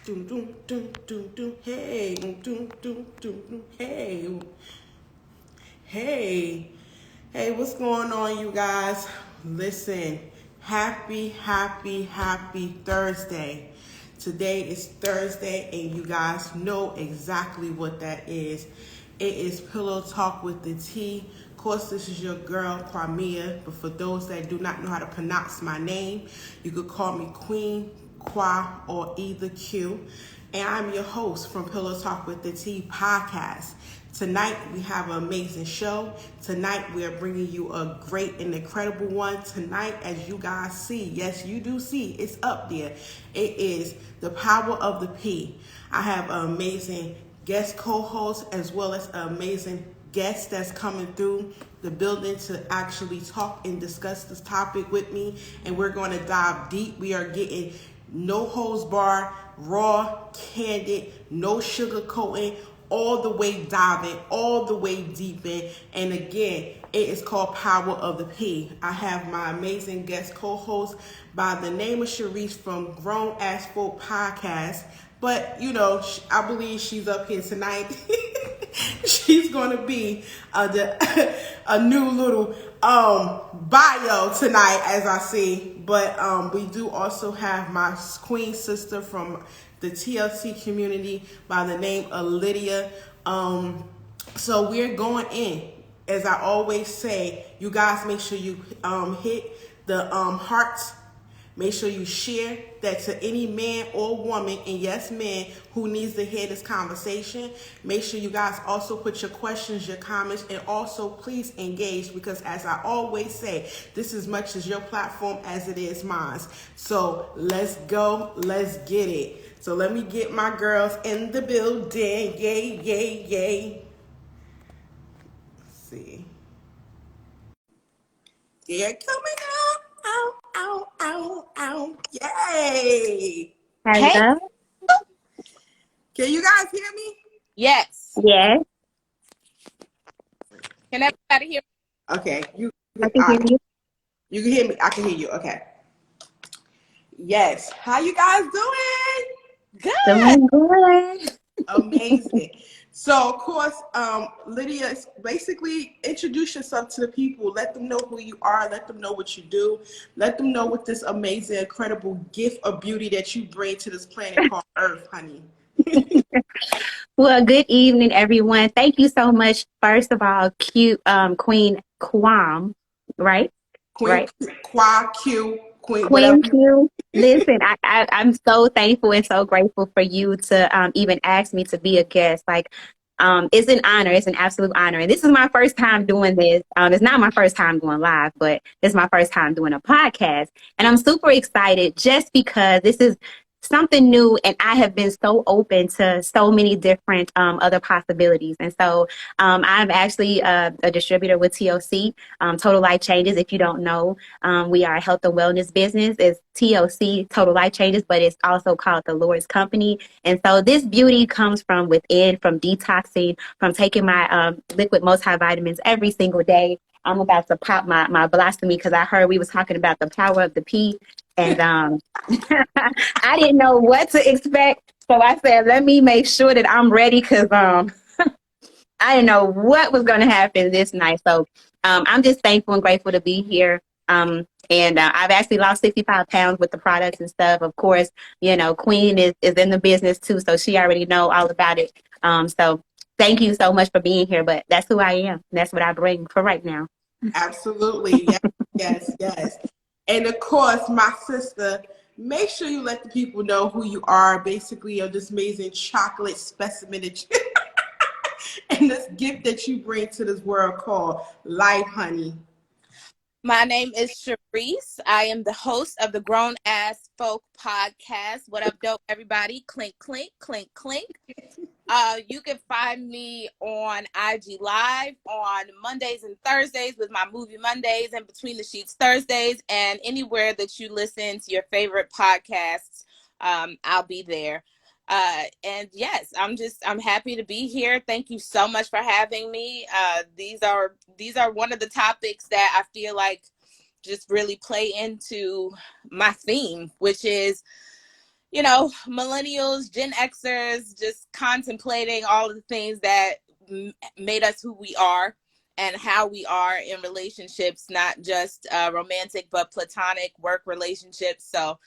Doom, doom, doom, doom, doom, hey, doom, doom, doom, doom, hey, hey, hey, what's going on, you guys? Listen, happy Thursday. Today is Thursday, and you guys know exactly what that is. It is Pillow Talk with the T. Of course, this is your girl, Kwamia, but for those that do not know how to pronounce my name, you could call me Queen, Kwa, or either Q. And I'm your host from Pillow Talk with the T podcast. Tonight, we have an amazing show. Tonight, we are bringing you a great and incredible one. Tonight, as you guys see, yes, you do see, it's up there. It is The Power of the P. I have an amazing guest co-host as well as an amazing guest that's coming through the building to actually talk and discuss this topic with me. And we're going to dive deep. We are getting no holds barred, raw, candid, no sugarcoating, all the way diving, all the way deep in. And again, it is called Power of the P. I have my amazing guest co-host by the name of Charice from Grown Ass Folk Podcast. But, you know, I believe she's up here tonight. She's going to be a new little bio tonight, as I see. But we do also have my queen sister from the TLC community by the name of Lydia. So we're going in. As I always say, you guys make sure you hit the hearts. Make sure you share that to any man or woman, and yes, man, who needs to hear this conversation. Make sure you guys also put your questions, your comments, and also please engage, because as I always say, this is as much as your platform as it is mine. So let's go, let's get it. So let me get my girls in the building. Yay, yay, yay. Let's see. They're coming out. Ow, ow, ow, ow. Yay. Hey. Hello. Can you guys hear me? Yes. Yes, Can everybody hear me? Okay. I can hear you. You can hear me. I can hear you. Okay. Yes. How you guys doing? Good. Doing good. Amazing. So, of course, Lydia, basically introduce yourself to the people. Let them know who you are. Let them know what you do. Let them know what this amazing, incredible gift of beauty that you bring to this planet called Earth, honey. Well, good evening, everyone. Thank you so much. First of all, cute Queen Quam, right? Queen, Right. Qua, Q, Queen, whatever. Queen Q. Listen, I'm so thankful and so grateful for you to even ask me to be a guest. Like, it's an honor. It's an absolute honor. And this is my first time doing this. It's not my first time going live, but it's my first time doing a podcast. And I'm super excited just because this is something new, and I have been so open to so many different other possibilities. And so I'm actually a distributor with TLC, Total Life Changes. If you don't know, we are a health and wellness business. It's TLC, Total Life Changes, but it's also called the Lord's Company. And so this beauty comes from within, from detoxing, from taking my liquid multivitamins every single day. I'm about to pop my blasphemy because I heard we was talking about the power of the P. And I didn't know what to expect. So I said, let me make sure that I'm ready, because I didn't know what was going to happen this night. So I'm just thankful and grateful to be here. And I've actually lost 65 pounds with the products and stuff. Of course, you know, Queen is in the business too, so she already know all about it. So thank you so much for being here. But that's who I am. That's what I bring for right now. Absolutely. Yes, yes, yes. And of course, my sister, make sure you let the people know who you are. Basically, you're this amazing chocolate specimen and this gift that you bring to this world called life, honey. My name is Charice. I am the host of the Grown Ass Folk Podcast. What up, dope, everybody? Clink, clink, clink, clink. You can find me on IG Live on Mondays and Thursdays with my Movie Mondays and Between the Sheets Thursdays, and anywhere that you listen to your favorite podcasts, I'll be there. And yes, I'm happy to be here. Thank you so much for having me. These are one of the topics that I feel like just really play into my theme, which is you know, millennials, Gen Xers, just contemplating all of the things that made us who we are and how we are in relationships, not just romantic, but platonic work relationships. So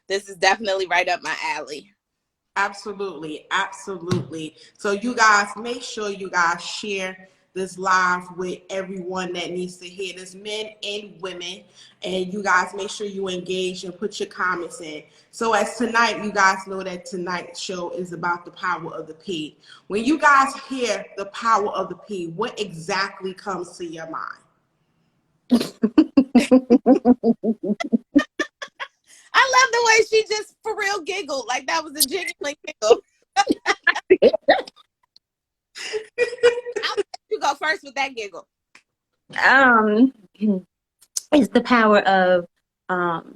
this is definitely right up my alley. Absolutely, absolutely. So you guys, make sure you guys share this live with everyone that needs to hear this, men and women. And you guys make sure you engage and put your comments in. So as tonight, you guys know that tonight's show is about the power of the P. When you guys hear the power of the P, what exactly comes to your mind? I love the way she just for real giggled, like that was a genuine giggle. I'll let you go first with that giggle. It's the power of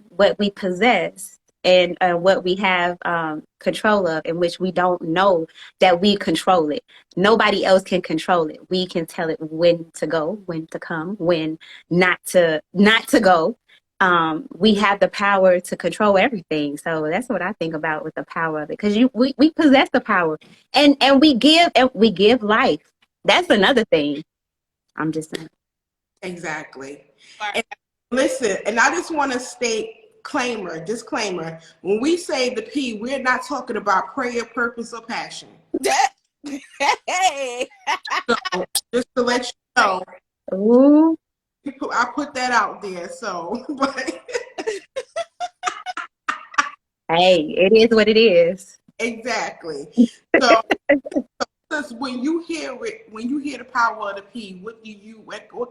what we possess and what we have control of, in which we don't know that we control it. Nobody else can control it. We can tell it when to go, when to come, when not to go. We have the power to control everything. So that's what I think about with the power of it, because we possess the power, and we give life. That's another thing. I'm just saying. Exactly. And listen, and I just want to state disclaimer. When we say the P, we're not talking about prayer, purpose, or passion. Hey. So just to let you know, Ooh. I put that out there. So, but Hey, it is what it is. exactly. So, when you hear the power of the P, what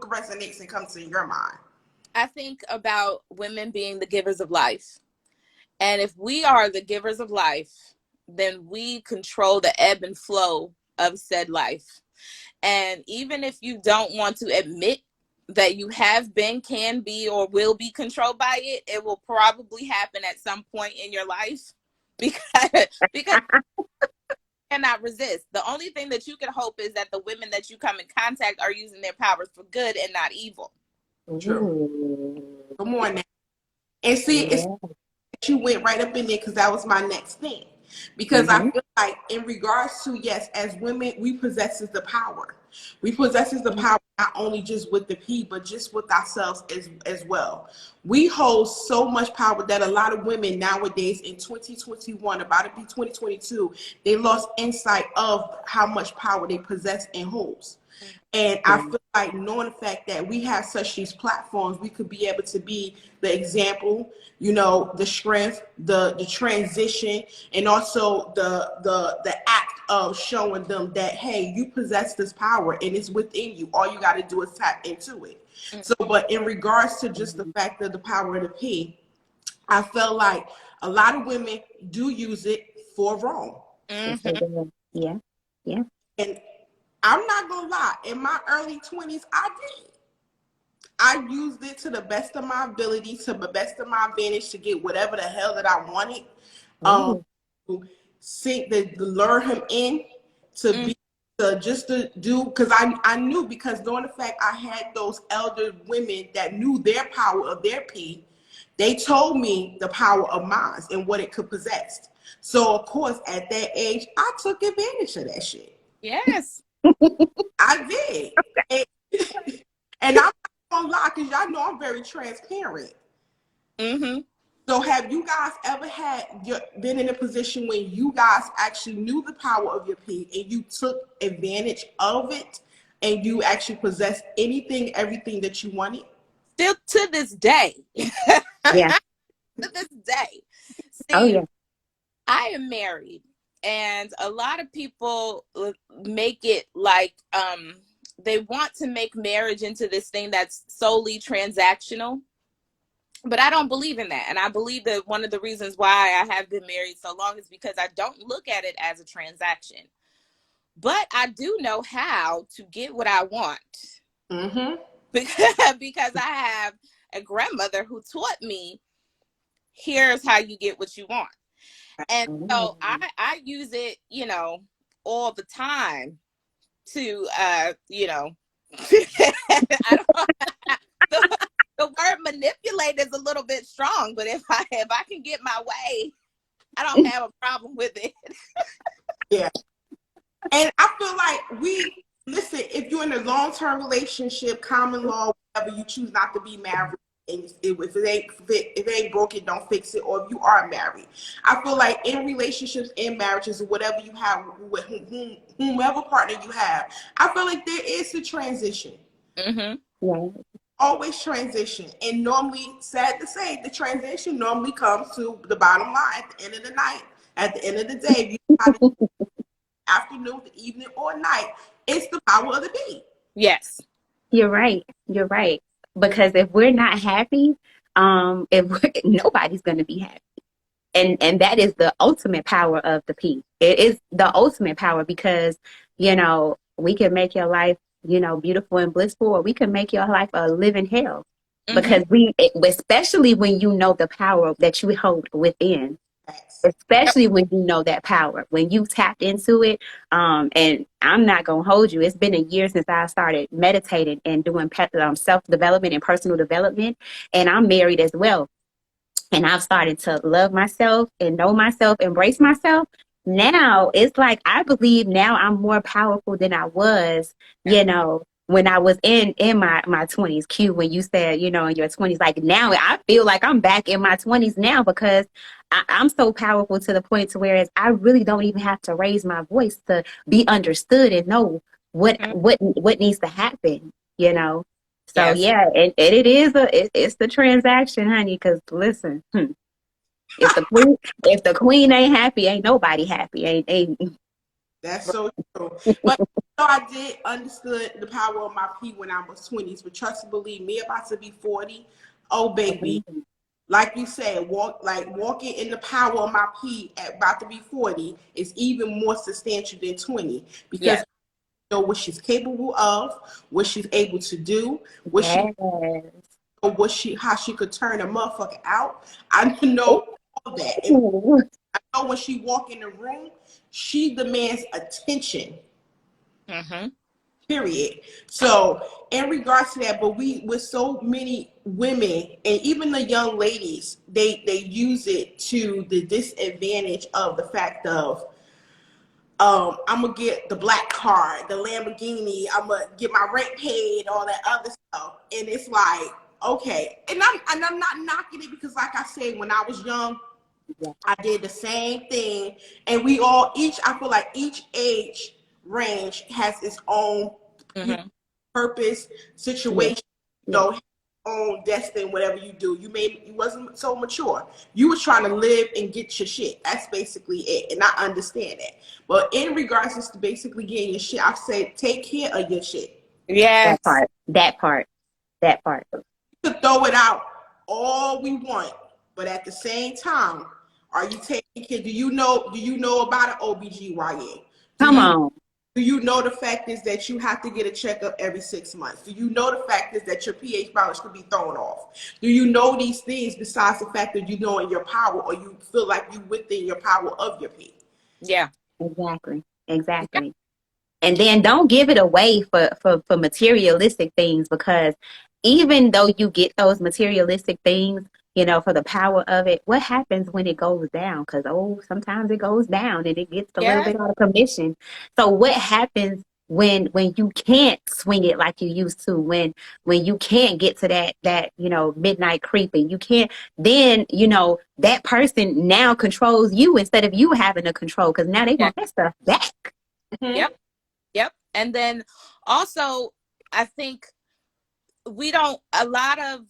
resonates and comes to your mind? I think about women being the givers of life. And if we are the givers of life, then we control the ebb and flow of said life. And even if you don't want to admit that you have been, can be, or will be controlled by it, it will probably happen at some point in your life because you cannot resist. The only thing that you can hope is that the women that you come in contact are using their powers for good and not evil. True. Come on now. And see, it's you went right up in there, because that was my next thing. Because I feel like, in regards to, yes, as women, we possesses the power. We possesses the power not only just with the P, but just with ourselves as well. We hold so much power that a lot of women nowadays in 2021, about to be 2022, they lost insight of how much power they possess and holds. And I feel like, knowing the fact that we have such these platforms, we could be able to be the example, you know, the strength, the transition, and also the act of showing them that, hey, you possess this power and it's within you. All you got to do is tap into it. So, but in regards to just the fact of the power of the P, I felt like a lot of women do use it for wrong. Mm-hmm. Yeah. And I'm not gonna lie, in my early 20s, I did. I used it to the best of my ability, to the best of my advantage, to get whatever the hell that I wanted. To lure him in, to do, because I knew, because knowing the fact I had those elder women that knew their power of their P, they told me the power of mine and what it could possess. So of course, at that age, I took advantage of that shit. Yes. I did. And I'm not gonna lie, because y'all know I'm very transparent. So have you guys ever been in a position when you guys actually knew the power of your P and you took advantage of it and you actually possessed everything that you wanted? Still to this day. Yeah. To this day. See, Oh yeah. I am married, and a lot of people make it like they want to make marriage into this thing that's solely transactional. But I don't believe in that. And I believe that one of the reasons why I have been married so long is because I don't look at it as a transaction. But I do know how to get what I want. Because I have a grandmother who taught me, here's how you get what you want. And so I use it, you know, all the time to, you know, I don't, the word manipulate is a little bit strong, but if I can get my way, I don't have a problem with it. Yeah. And I feel like listen, if you're in a long-term relationship, common law, whatever, you choose not to be married, and if it ain't broken, don't fix it, or if you are married. I feel like in relationships, in marriages, or whatever you have, with whomever partner you have, I feel like there is a transition. Mm-hmm. Yeah. Always transition. And normally, sad to say, the transition normally comes to the bottom line at the end of the night, at the end of the day. You have afternoon, the evening, or night. It's the power of the beat. Yes. You're right. You're right. Because if we're not happy, nobody's going to be happy. And that is the ultimate power of the P. It is the ultimate power because, we can make your life, beautiful and blissful, or we can make your life a living hell. Mm-hmm. Because especially when you know the power that you hold within, Yep. especially when you know that power, when you tapped into it. And I'm not going to hold you. It's been a year since I started meditating and doing self-development and personal development. And I'm married as well. And I've started to love myself and know myself, embrace myself. Now it's like I believe now I'm more powerful than I was, when I was in my 20s. Q, when you said, in your 20s, like now I feel like I'm back in my 20s now because I'm so powerful to the point to whereas I really don't even have to raise my voice to be understood and know what Mm-hmm. what needs to happen, So Yes. yeah, and it's the transaction, honey. Because listen, if the queen ain't happy, ain't nobody happy. Ain't. That's so true. But I did understood the power of my P when I was 20s. But trust and believe me, about to be 40. Oh baby, like you said, walking in the power of my P at about to be 40 is even more substantial than 20 because Yes. I know what she's capable of, what she's able to do, Yes. how she could turn a motherfucker out. I know all that. And Ooh. I know when she walk in the room, she demands attention. Mm-hmm. Period. So in regards to that, but with so many women and even the young ladies, they use it to the disadvantage of the fact of I'm gonna get the black car, the Lamborghini, I'm gonna get my rent paid, all that other stuff. And it's like, okay. And I'm not knocking it because like I said, when I was young, Yeah. I did the same thing. And I feel like each age range has its own Mm-hmm. purpose, Yeah. situation, Yeah. own destiny, whatever you do. You wasn't so mature. You was trying to live and get your shit. That's basically it. And I understand that. But in regards to basically getting your shit, I say take care of your shit. Yes. That part. That part. That part. We could throw it out all we want, but at the same time, are you taking care? Do you know about an OBGYN? Do Come you on. Do you know the fact is that you have to get a checkup every 6 months? Do you know the fact is that your pH balance could be thrown off? Do you know these things besides the fact that you know in your power or you feel like you within your power of your pH? Yeah. Exactly. Yeah. Exactly. And then don't give it away for materialistic things because even though you get those materialistic things, for the power of it, what happens when it goes down? Because sometimes it goes down and it gets a little Yes. bit out of commission. So what happens when you can't swing it like you used to, when you can't get to that midnight creeping, you can't, then that person now controls you instead of you having to control because now they Yeah. want that stuff back. Yep. Yep. And then also, I think a lot of,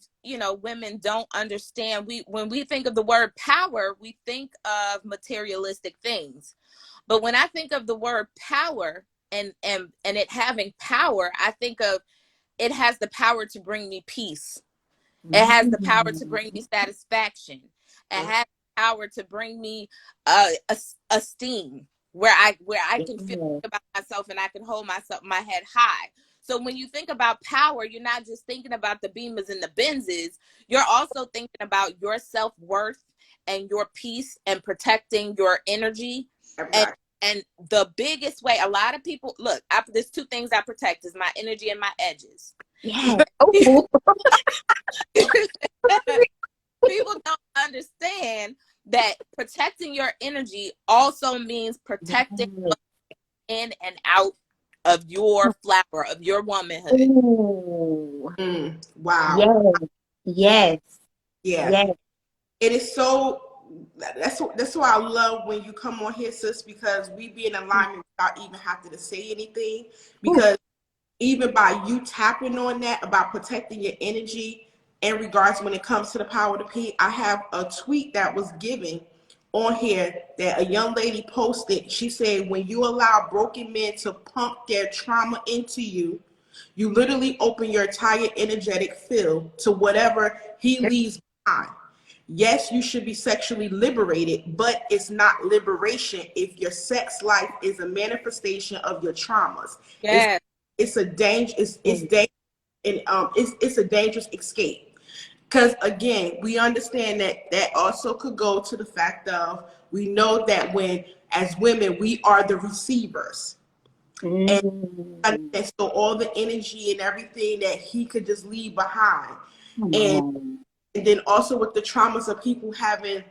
women don't understand. When we think of the word power, we think of materialistic things. But when I think of the word power and it having power, I think of it has the power to bring me peace. It has the power to bring me satisfaction. It has the power to bring me esteem, where I can feel Yeah. good about myself and I can hold my head high. So when you think about power, you're not just thinking about the Beamers and the Benzes. You're also thinking about your self-worth and your peace and protecting your energy. And Exactly. and the biggest way, a lot of people look, there's two things I protect is my energy and my edges. Yes. Oh. People don't understand that protecting your energy also means protecting what's in and out of your flower, of your womanhood. Ooh. Wow. Yes. Yes. Yeah. Yes. It is so. That's why I love when you come on here, sis, because we be in alignment without even having to say anything. Ooh. Because even by you tapping on that about protecting your energy in regards when it comes to the power of the P, I have a tweet that was given on here that a young lady posted. She said, when you allow broken men to pump their trauma into you, you literally open your entire energetic field to whatever he leaves behind. Yes, you should be sexually liberated, but it's not liberation if your sex life is a manifestation of your traumas. It's Yes. it's a danger. It's dangerous, and it's a dangerous escape. Because again, we understand that that also could go to the fact of we know that when as women we are the receivers, and Mm. so all the energy and everything that he could just leave behind, Come and on. and then also with the traumas of people having,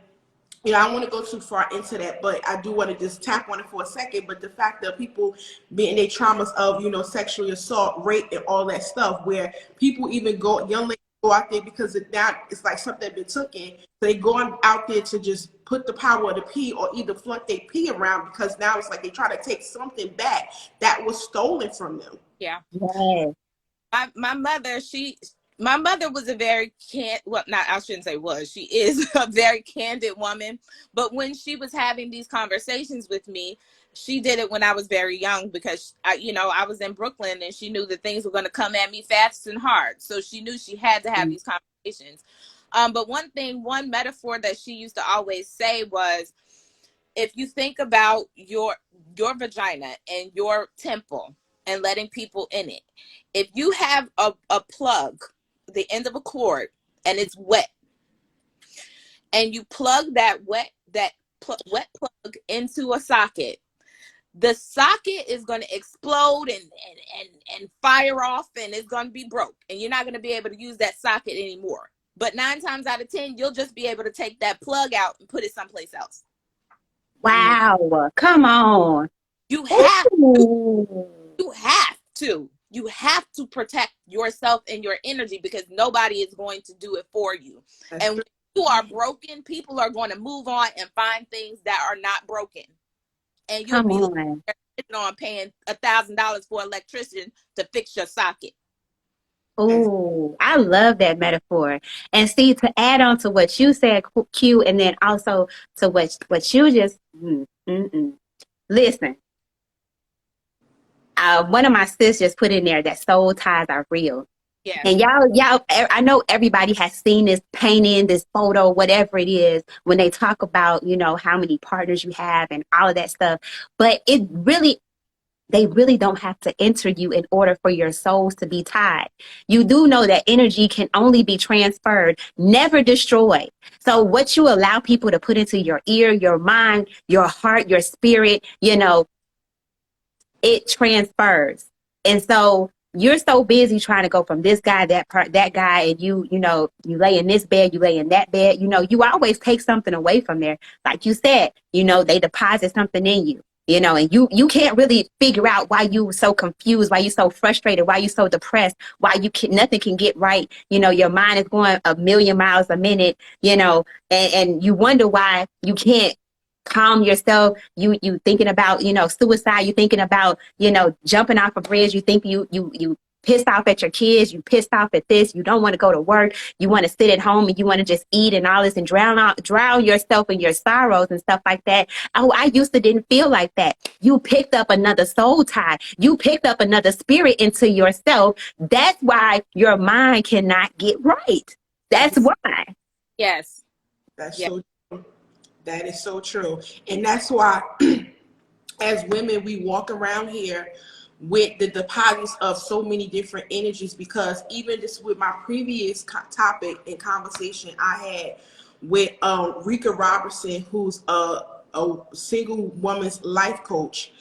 you know, I don't want to go too far into that, but I do want to just tap on it for a second. But the fact that people being their traumas of, you know, sexual assault, rape, and all that stuff, where people even go, young ladies go out there because it's like something been taken. So they going out there to just put the power of the P or either flaunt their P around because now it's like they try to take something back that was stolen from them. Yeah. Yes. My mother was a very well, not, I shouldn't say was, she is a very candid woman. But when she was having these conversations with me, she did it when I was very young because I was in Brooklyn and she knew that things were going to come at me fast and hard. So she knew she had to have these conversations. But one metaphor that she used to always say was, if you think about your vagina and your temple and letting people in it, if you have a plug, the end of a cord, and it's wet, and you plug wet plug into a socket, the socket is going to explode and fire off, and it's going to be broke, and you're not going to be able to use that socket anymore. But 9 times out of 10, you'll just be able to take that plug out and put it someplace else. Wow. Come on. You have to. Ooh. You have to protect yourself and your energy because nobody is going to do it for you. That's And true. when you are broken, people are going to move on and find things that are not broken. And you'll Come be on. on paying $1,000 for an electrician to fix your socket. Oh, I love that metaphor. And see, to add on to what you said, Q, and then also to what you just listen. One of my sisters just put in there that soul ties are real. Yes. And y'all, I know everybody has seen this painting, this photo, whatever it is, when they talk about, how many partners you have and all of that stuff. But they really don't have to enter you in order for your souls to be tied. You do know that energy can only be transferred, never destroyed. So what you allow people to put into your ear, your mind, your heart, your spirit, it transfers. And so you're so busy trying to go from this guy, that guy, and you lay in this bed, you lay in that bed, you always take something away from there. Like you said, they deposit something in you. And you can't really figure out why you so confused, why you so frustrated, why you so depressed, why nothing can get right. Your mind is going a million miles a minute, and you wonder why you can't calm yourself. You thinking about, suicide. You thinking about, jumping off a bridge. You think you pissed off at your kids. You pissed off at this. You don't want to go to work. You want to sit at home and you want to just eat and all this and drown yourself in your sorrows and stuff like that. Oh, I used to didn't feel like that. You picked up another soul tie. You picked up another spirit into yourself. That's why your mind cannot get right. That's why. Yes. That's Yes. so true. That is so true. And that's why as women, we walk around here with the deposits of so many different energies, because even just with my previous topic and conversation I had with Rika Robertson, who's a single woman's life coach,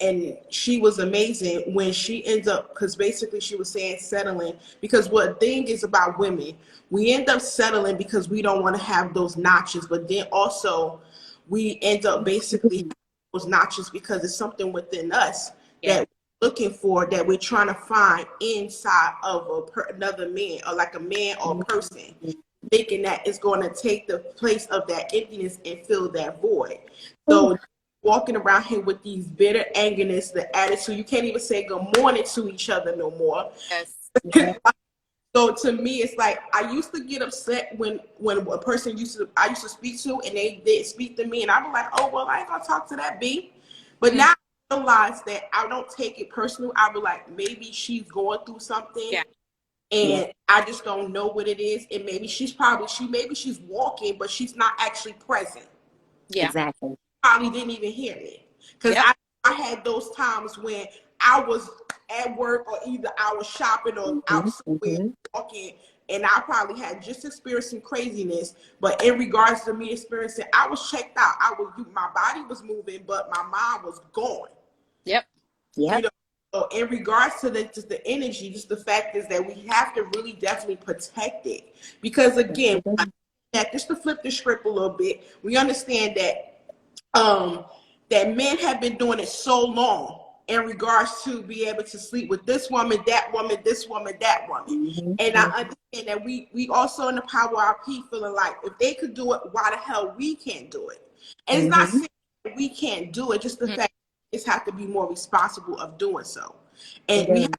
and she was amazing when she ends up, because basically she was saying settling, because what thing is about women, we end up settling because we don't want to have those notches, but then also we end up basically those notches because it's something within us that we're looking for, that we're trying to find inside of another man, or like a man or a person, thinking that it's going to take the place of that emptiness and fill that void. So walking around here with these bitter angerness, the attitude, you can't even say good morning to each other no more. Yeah. So to me, it's like I used to get upset when a person I used to speak to, and they didn't speak to me, and I was like, oh well, I ain't gonna talk to that B. But now I realize that I don't take it personal. I be like, maybe she's going through something, and I just don't know what it is, and maybe she's walking, but she's not actually present. Exactly. Probably didn't even hear me, because I had those times when I was at work, or either I was shopping or out somewhere walking, and I probably had just experienced some craziness. But in regards to me experiencing, I was checked out. My body was moving, but my mind was gone. Yep. You know, so in regards to just the energy, just the fact is that we have to really definitely protect it, because again, just to flip the script a little bit, we understand that that men have been doing it so long in regards to be able to sleep with this woman, that woman, this woman, that woman. And I understand that we also in the power of our P feeling like if they could do it, why the hell we can't do it? And it's not saying that we can't do it, just the fact we just have to be more responsible of doing so. And we have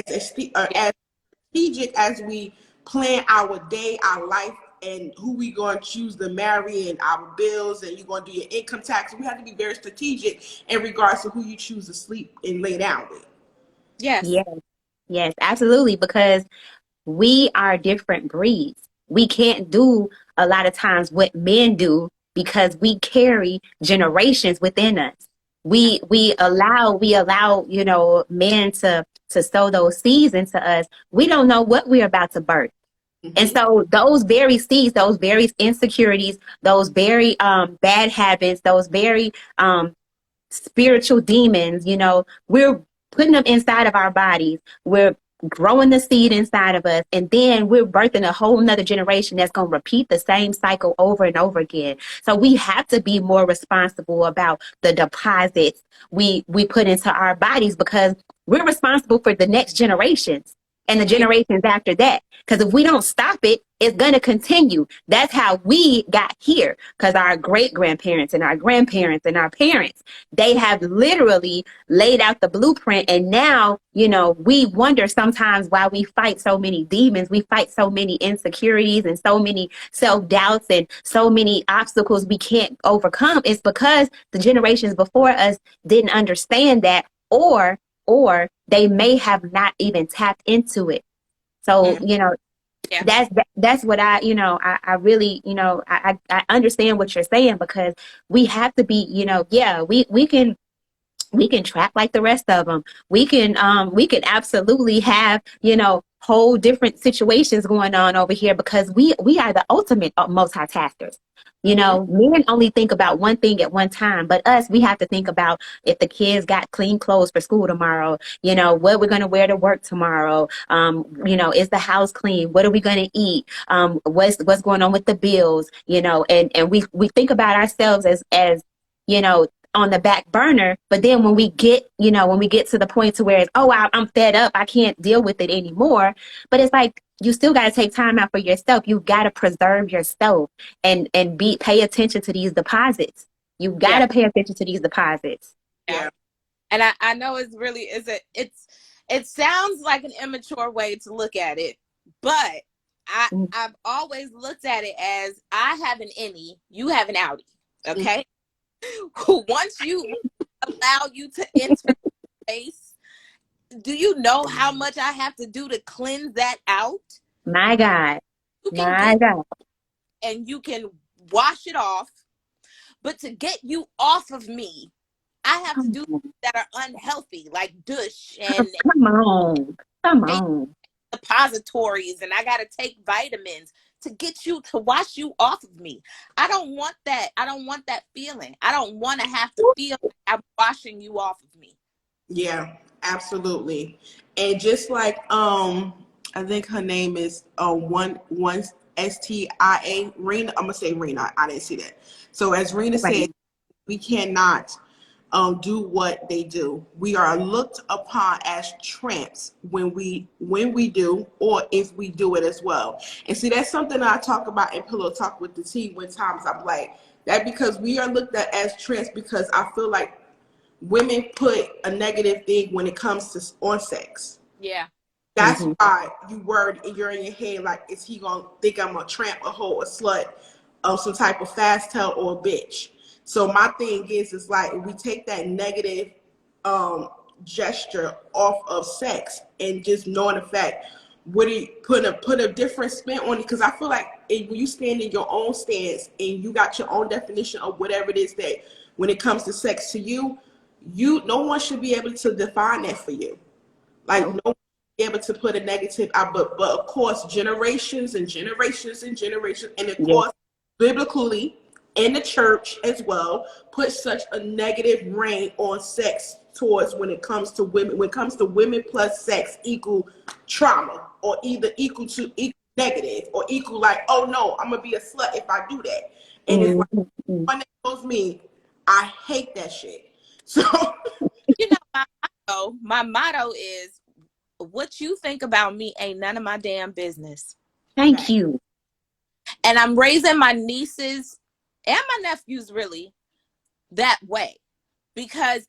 as strategic as we plan our day, our life, and who we going to choose to marry, and our bills, and you're going to do your income tax. We have to be very strategic in regards to who you choose to sleep and lay down with. Yes, absolutely, because we are different breeds. We can't do a lot of times what men do because we carry generations within us. We allow, men to sow those seeds into us. We don't know what we're about to birth. And so those very seeds, those very insecurities, those very bad habits, those very spiritual demons, we're putting them inside of our bodies. We're growing the seed inside of us, and then we're birthing a whole nother generation that's going to repeat the same cycle over and over again. So we have to be more responsible about the deposits we put into our bodies, because we're responsible for the next generations and the generations after that. Because if we don't stop it, it's going to continue. That's how we got here, because our great-grandparents and our grandparents and our parents, they have literally laid out the blueprint. And now, we wonder sometimes why we fight so many demons. We fight so many insecurities and so many self-doubts and so many obstacles we can't overcome. It's because the generations before us didn't understand that, or they may have not even tapped into it. So, that's what I really, I understand what you're saying, because we have to be, we can trap like the rest of them. We can absolutely have, whole different situations going on over here, because we are the ultimate multitaskers. Men only think about one thing at one time, but us, we have to think about if the kids got clean clothes for school tomorrow, what we're going to wear to work tomorrow. Is the house clean? What are we going to eat? What's going on with the bills? And we think about ourselves as on the back burner. But then when we get to the point to where it's, I'm fed up, I can't deal with it anymore. But it's like, you still got to take time out for yourself. You got to preserve yourself and pay attention to these deposits. You got to pay attention to these deposits. Yeah. And I know it sounds like an immature way to look at it, but I've always looked at it as, I have an innie, you have an outie. Okay. Once you allow you to enter space, do you know how much I have to do to cleanse that out? My God. And you can wash it off, but to get you off of me, I have to do things that are unhealthy, like douche and come on depositories, and I gotta take vitamins to get you to wash you off of me. I don't want that. I don't want that feeling. I don't want to have to feel like I'm washing you off of me. Yeah, absolutely. And just like I think her name is one STIA Rena. I'm gonna say Rena. I didn't see that. So as Rena Right. said, we cannot do what they do. We are looked upon as tramps when we do, or if we do it as well. And see, that's something that I talk about in Pillow Talk with the T. When times I'm like that, because we are looked at as tramps, because I feel like women put a negative thing when it comes to on sex. Yeah. That's Mm-hmm. why you're in your head like, is he gonna think I'm a tramp, a hoe, a slut, some type of fast tail, or a bitch? So my thing is like, if we take that negative um, gesture off of sex and just knowing the fact, would it put a different spin on it? Because I feel like when you stand in your own stance and you got your own definition of whatever it is that when it comes to sex to you, no one should be able to define that for you. Like, Nope. no one should be able to put a negative out, but of course, generations and generations and generations, and of Yeah. course, biblically in the church as well, put such a negative reign on sex towards when it comes to women. When it comes to women plus sex equal trauma, or either equal negative, or equal like, oh no, I'm gonna be a slut if I do that. And it's like, Mm-hmm. one that knows me, I hate that shit. So You know, my motto is, what you think about me ain't none of my damn business. Thank you. And I'm raising my nieces and my nephews really that way. Because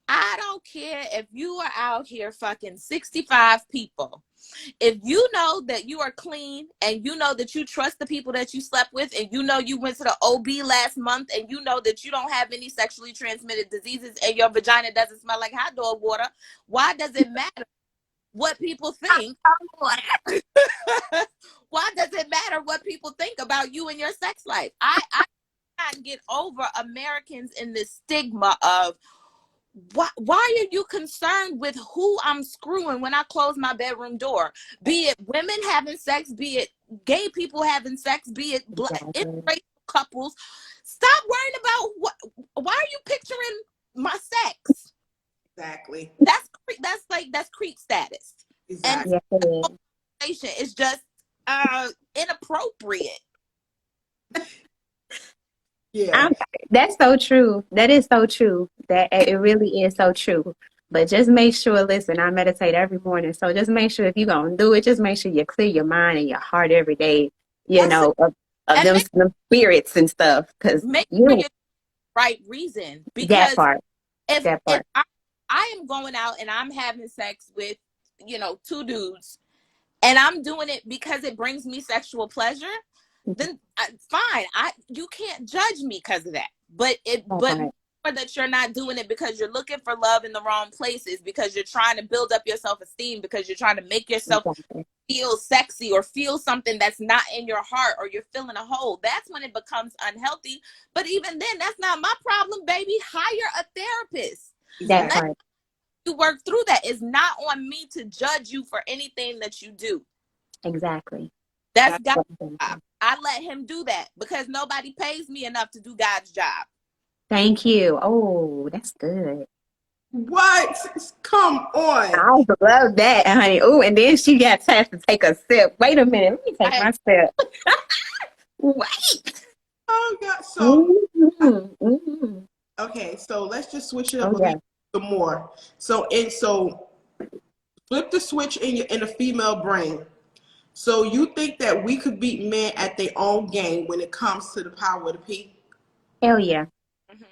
I don't care if you are out here fucking 65 people. If you know that you are clean, and you know that you trust the people that you slept with, and you know you went to the OB last month, and you know that you don't have any sexually transmitted diseases, and your vagina doesn't smell like hot dog water, why does it matter what people think? Why does it matter what people think about you and your sex life? I can't get over Americans in this stigma of, why are you concerned with who I'm screwing when I close my bedroom door? Be it women having sex, be it gay people having sex, be it Exactly. interracial couples. Stop worrying about why are you picturing my sex? exactly, That's creep status. And exactly. Yes, it conversation is just inappropriate. Yeah. I'm, that's so true. That is so true. That it really is so true. But just make sure, listen, I meditate every morning. So just make sure, if you're going to do it, just make sure you clear your mind and your heart every day, That's it. of And them spirits and stuff. Because make sure you, you're the right reason. that Because part, if that I am going out and I'm having sex with, two dudes, and I'm doing it because it brings me sexual pleasure, then fine. You can't judge me because of that. But part. that you're not doing it because you're looking for love in the wrong places, because you're trying to build up your self-esteem, because you're trying to make yourself Exactly. feel sexy or feel something that's not in your heart, or you're filling a hole. That's when it becomes unhealthy. But even then, that's not my problem, baby. Hire a therapist. That Exactly. Let part. you work through that. It's not on me to judge you for anything that you do. Exactly. That's That's God's job. I let him do that because nobody pays me enough to do God's job. Thank you. Oh, that's good. what? Come on. I love that, honey. Oh, and then she got time to take a sip. Wait a minute. Let me take I, my sip. Wait. Oh God. So Mm-hmm. Mm-hmm. okay, so let's just switch it up Oh, a yeah. little bit more. So flip the switch in a female brain. So you think that we could beat men at their own game when it comes to the power of the P? Hell yeah. Mhm.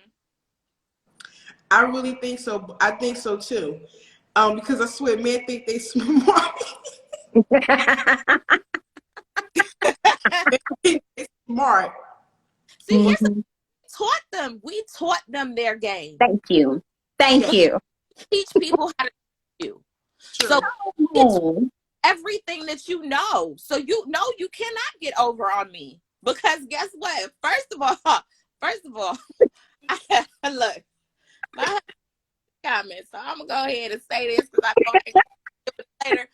I really think so. I think so too. Because I swear men think they smart. They think they smart. See, Mhm. we taught them their game. Thank you. Thank Yeah, We you. teach people how to do. So true. it's Oh, everything that you know. So you know you cannot get over on me, because guess what? First of all, look, my husband comment. So I'm gonna go ahead and say this because I know I ain't gonna do it later.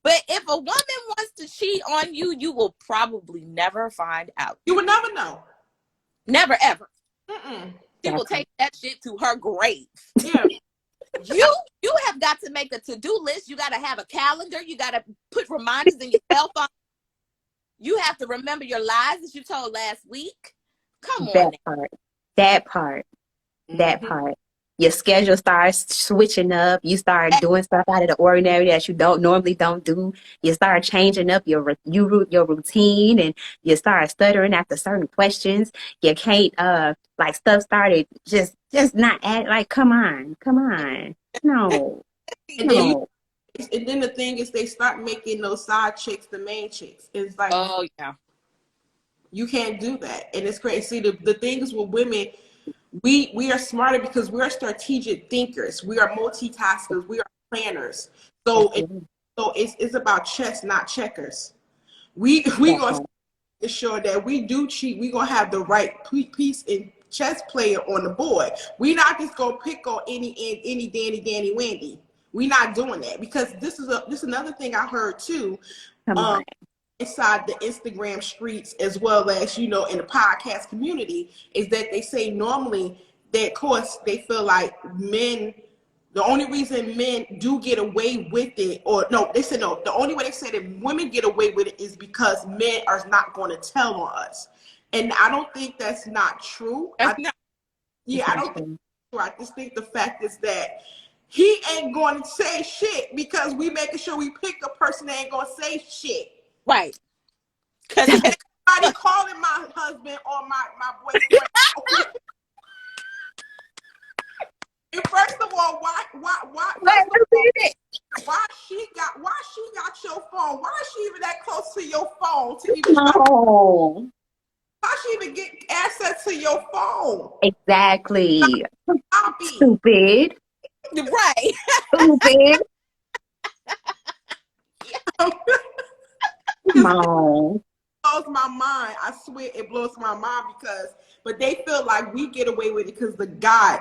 But if a woman wants to cheat on you, you will probably never find out. You would never know. Never ever. Mm-mm. She that will part. take that shit to her grave. Yeah. You have got to make a to-do list. You got to have a calendar. You got to put reminders in your cell phone. You have to remember your lies that you told last week. Come on. That part. Your schedule starts switching up. You start doing stuff out of the ordinary that you don't do. You start changing up your routine, and you start stuttering after certain questions. You can't like stuff started just not like come on. No. And then the thing is, they start making those side chicks the main chicks. It's like, oh yeah, you can't do that, and it's crazy. See, the thing is with women, we are smarter because we are strategic thinkers. We are multitaskers. We are planners. So it's about chess, not checkers. We gonna ensure that we do cheat. We gonna have the right piece in chess player on the board. We not just gonna pick on any Danny Wendy. We not doing that, because this is another thing I heard too. Inside the Instagram streets, as well as, in the podcast community, is that they say normally that, of course, they feel like men, the only reason men do get away with it, or no, they said no, the only way they say that women get away with it is because men are not going to tell on us. And I don't think that's not true. I don't think that's true. I just think the fact is that he ain't going to say shit, because we making sure we pick a person that ain't going to say shit. Right. Because somebody calling my husband or my boyfriend. And first of all, why she got your phone? Why is she even that close to your phone to even how she even get access to your phone? Exactly. Stupid. Right. Stupid. Come on. Blows my mind. I swear it blows my mind, but they feel like we get away with it because the guy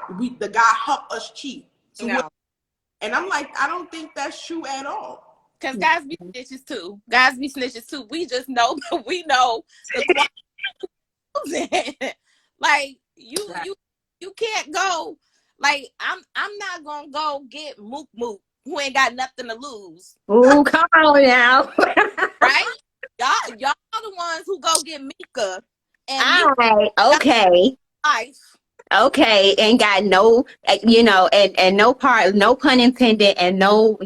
helped us cheat. And I'm like, I don't think that's true at all. Because guys be snitches too. We just know, we know the like you can't go. Like I'm not gonna go get Mook who ain't got nothing to lose. Oh, come on now. Right? Y'all are the ones who go get Mika. And okay. Okay, ain't got no, and no pun intended, and no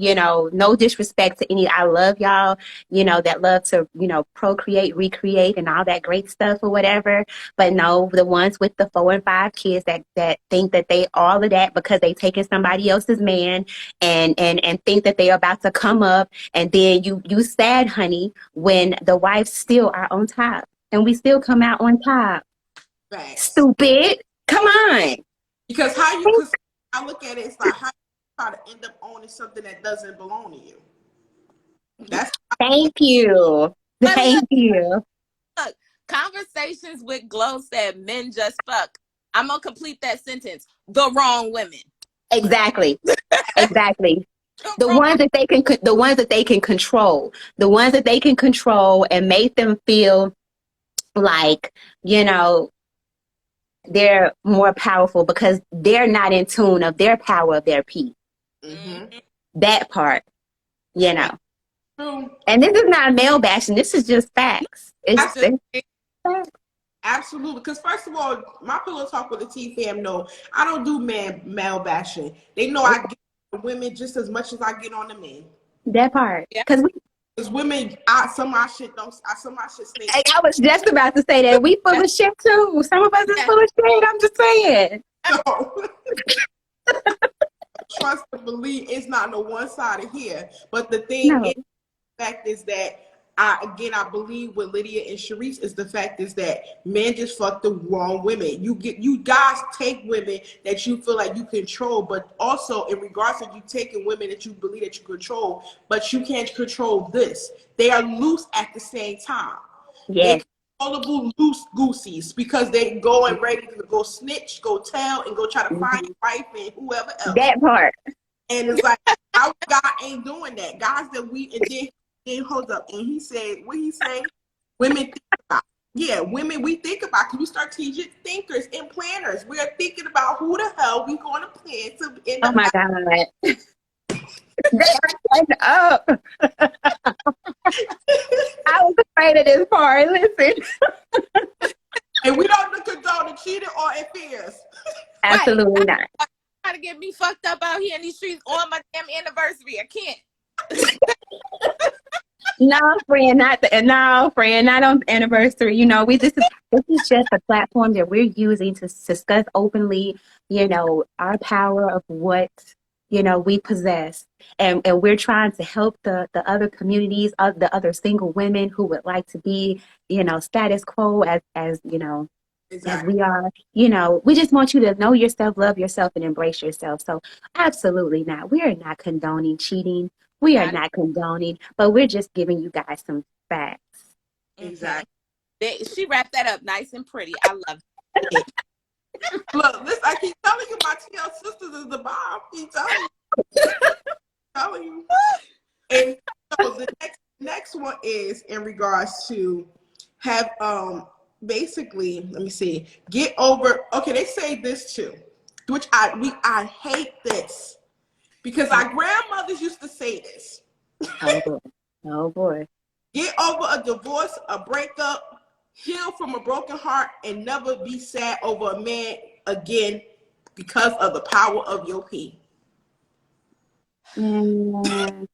disrespect to any. I love y'all, that love to, procreate, recreate, and all that great stuff or whatever. But no, the ones with the 4 and 5 kids that think that they all of that because they taking somebody else's man, and think that they're about to come up, and then you sad, honey, when the wives still are on top, and we still come out on top. Right. Stupid. Come on. Because I look at it, it's like how you try to end up owning something that doesn't belong to you. Thank you. Look, Conversations with Glow said men just fuck. I'm gonna complete that sentence. The wrong women. Exactly. The ones that they can control. The ones that they can control and make them feel like, they're more powerful because they're not in tune of their power of their peace. Mm-hmm. That part, And this is not male bashing. This is just facts. It's facts. Absolutely. Because first of all, my Pillow Talk with the T fam know I don't do male bashing. They know I get on the women just as much as I get on the men. That part. Because women, some of our shit stink. Hey, I was just about to say that we full of shit too. Some of us is full of shit. I'm just saying. So, trust and believe it's not no one sided here. But the thing is, the fact is that I believe with Lydia and Charice is the fact is that men just fuck the wrong women. You guys take women that you feel like you control, but also in regards to you taking women that you believe that you control, but you can't control this. They are loose at the same time. Yes. They're controllable loose goosies because they go and ready to go snitch, go tell, and go try to find your wife and whoever else. That part. And it's like our guy ain't doing that. Guys that we and then hold up, and he said, what he say? Women think about. Yeah, women, we think about, because we start strategic thinkers and planners. We are thinking about who the hell we going to plan to end Oh up. my God. They are cutting up. I was afraid of this part. Listen. And we don't condone the cheating or affairs. Absolutely not. Try to get me fucked up out here in these streets on my damn anniversary. I can't. No, friend, not on anniversary. You know, this is just a platform that we're using to discuss openly, you know, our power of what, you know, we possess. And we're trying to help the other communities, of the other single women who would like to be, you know, status quo as you know, as Exactly. we are. You know, we just want you to know yourself, love yourself, and embrace yourself. So absolutely not. We are not condoning cheating. We are not condoning, but we're just giving you guys some facts. Exactly. She wrapped that up nice and pretty. I love it. Look, listen, I keep telling you, my TL sisters is the bomb. Keep telling you. And so the next one is in regards to have basically, let me see, get over. Okay, they say this too, which I hate this, because our grandmothers used to say this. Oh boy. Oh boy. Get over a divorce, a breakup, heal from a broken heart, and never be sad over a man again because of the power of your pee. Mm.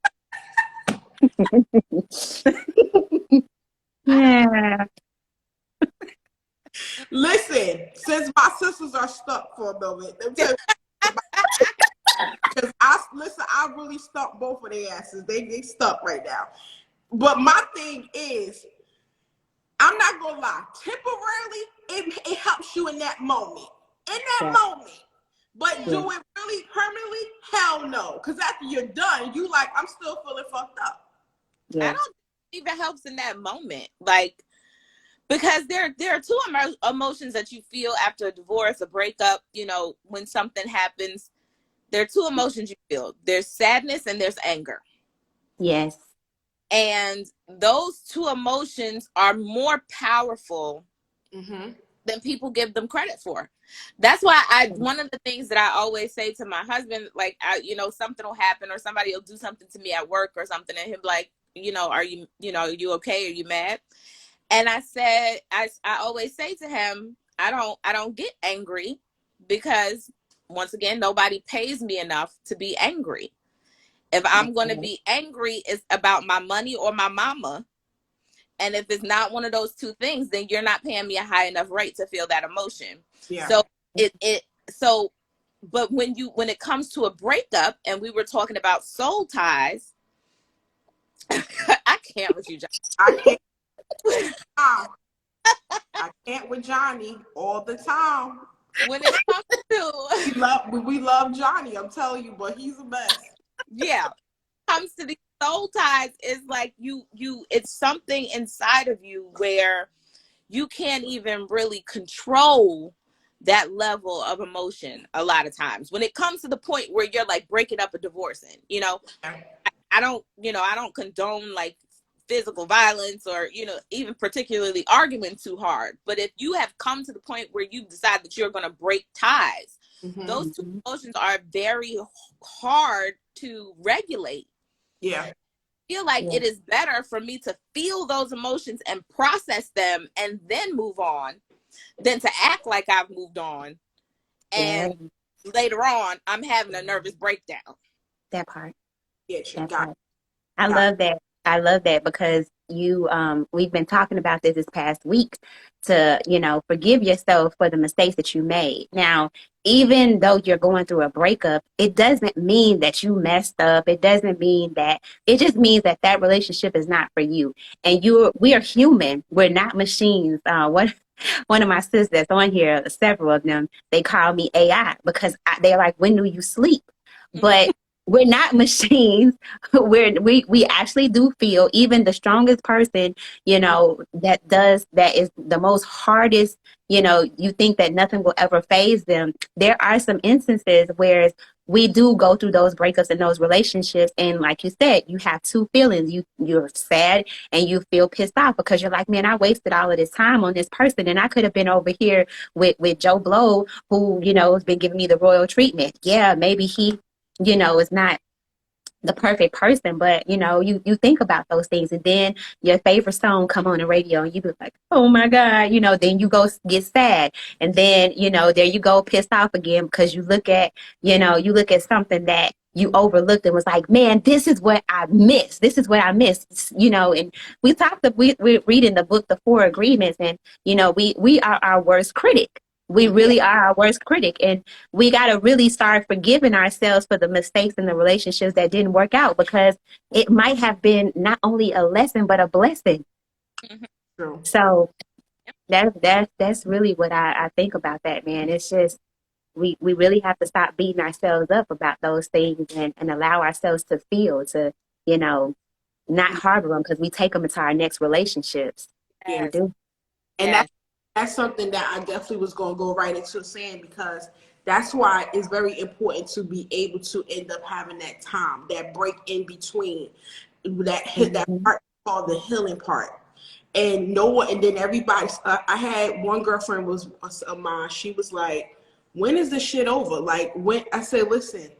Yeah. Listen, since my sisters are stuck for a moment, let me tell you, because I really stuck both of their asses. They stuck right now. But my thing is, I'm not gonna lie, temporarily it helps you in that moment. Moment. But do it really permanently? Hell no. Because after you're done, you like, I'm still feeling fucked up. I don't think it helps in that moment. Like, because there are two emotions that you feel after a divorce, a breakup, you know, when something happens. There are two emotions you feel. There's sadness and there's anger. Yes. And those two emotions are more powerful than people give them credit for. That's why one of the things that I always say to my husband, like, you know, something will happen or somebody will do something to me at work or something, and he'll be like, you know, are you okay? Are you mad? And I said, I always say to him, I don't get angry, because once again, nobody pays me enough to be angry. If I'm going to be angry, it's about my money or my mama. And if it's not one of those two things, then you're not paying me a high enough rate to feel that emotion. Yeah. So but when it comes to a breakup, and we were talking about soul ties, I can't with you, John. I can't. I can't with Johnny all the time. When it comes to we love Johnny, I'm telling you, but he's a mess. Yeah. Comes to the soul ties, is like you it's something inside of you where you can't even really control that level of emotion a lot of times. When it comes to the point where you're like breaking up or divorcing, you know, I don't condone like physical violence or, you know, even particularly arguing too hard. But if you have come to the point where you decide that you're going to break ties, those two emotions are very hard to regulate. Yeah. I feel like it is better for me to feel those emotions and process them and then move on than to act like I've moved on. And later on, I'm having a nervous breakdown. That part. Yeah, that part. I love that. I love that, because we've been talking about this past week to, you know, forgive yourself for the mistakes that you made. Now, even though you're going through a breakup, it doesn't mean that you messed up. It doesn't mean that. It just means that relationship is not for you. And we are human. We're not machines. One of my sisters that's on here, several of them, they call me AI, because they're like, when do you sleep? But we're not machines. We actually do feel. Even the strongest person, you know, that is the most hardest, you know, you think that nothing will ever phase them. There are some instances where we do go through those breakups and those relationships. And like you said, you have two feelings. You're sad and you feel pissed off because you're like, man, I wasted all of this time on this person. And I could have been over here with Joe Blow, who, you know, has been giving me the royal treatment. Yeah, maybe he, you know, is not the perfect person, but you know, you think about those things, and then your favorite song come on the radio and you be like, oh my god, you know, then you go get sad, and then, you know, there you go pissed off again because you look at, you know, you look at something that you overlooked and was like, man, this is what I missed, you know. And we're reading the book The Four Agreements, and you know, we are our worst critic. We really are our worst critic. And we got to really start forgiving ourselves for the mistakes in the relationships that didn't work out, because it might have been not only a lesson, but a blessing. Mm-hmm. True. So that's really what I think about that, man. It's just, we really have to stop beating ourselves up about those things, and allow ourselves to feel, to, you know, not harbor them, because we take them into our next relationships. Yes. We do. And Yes. that's something that I definitely was going to go right into saying, because that's why it's very important to be able to end up having that time, that break in between, that hit that part called the healing part. And no one, and then everybody, I had one girlfriend was of mine. She was like, when is this shit over? Like, when? I said, listen,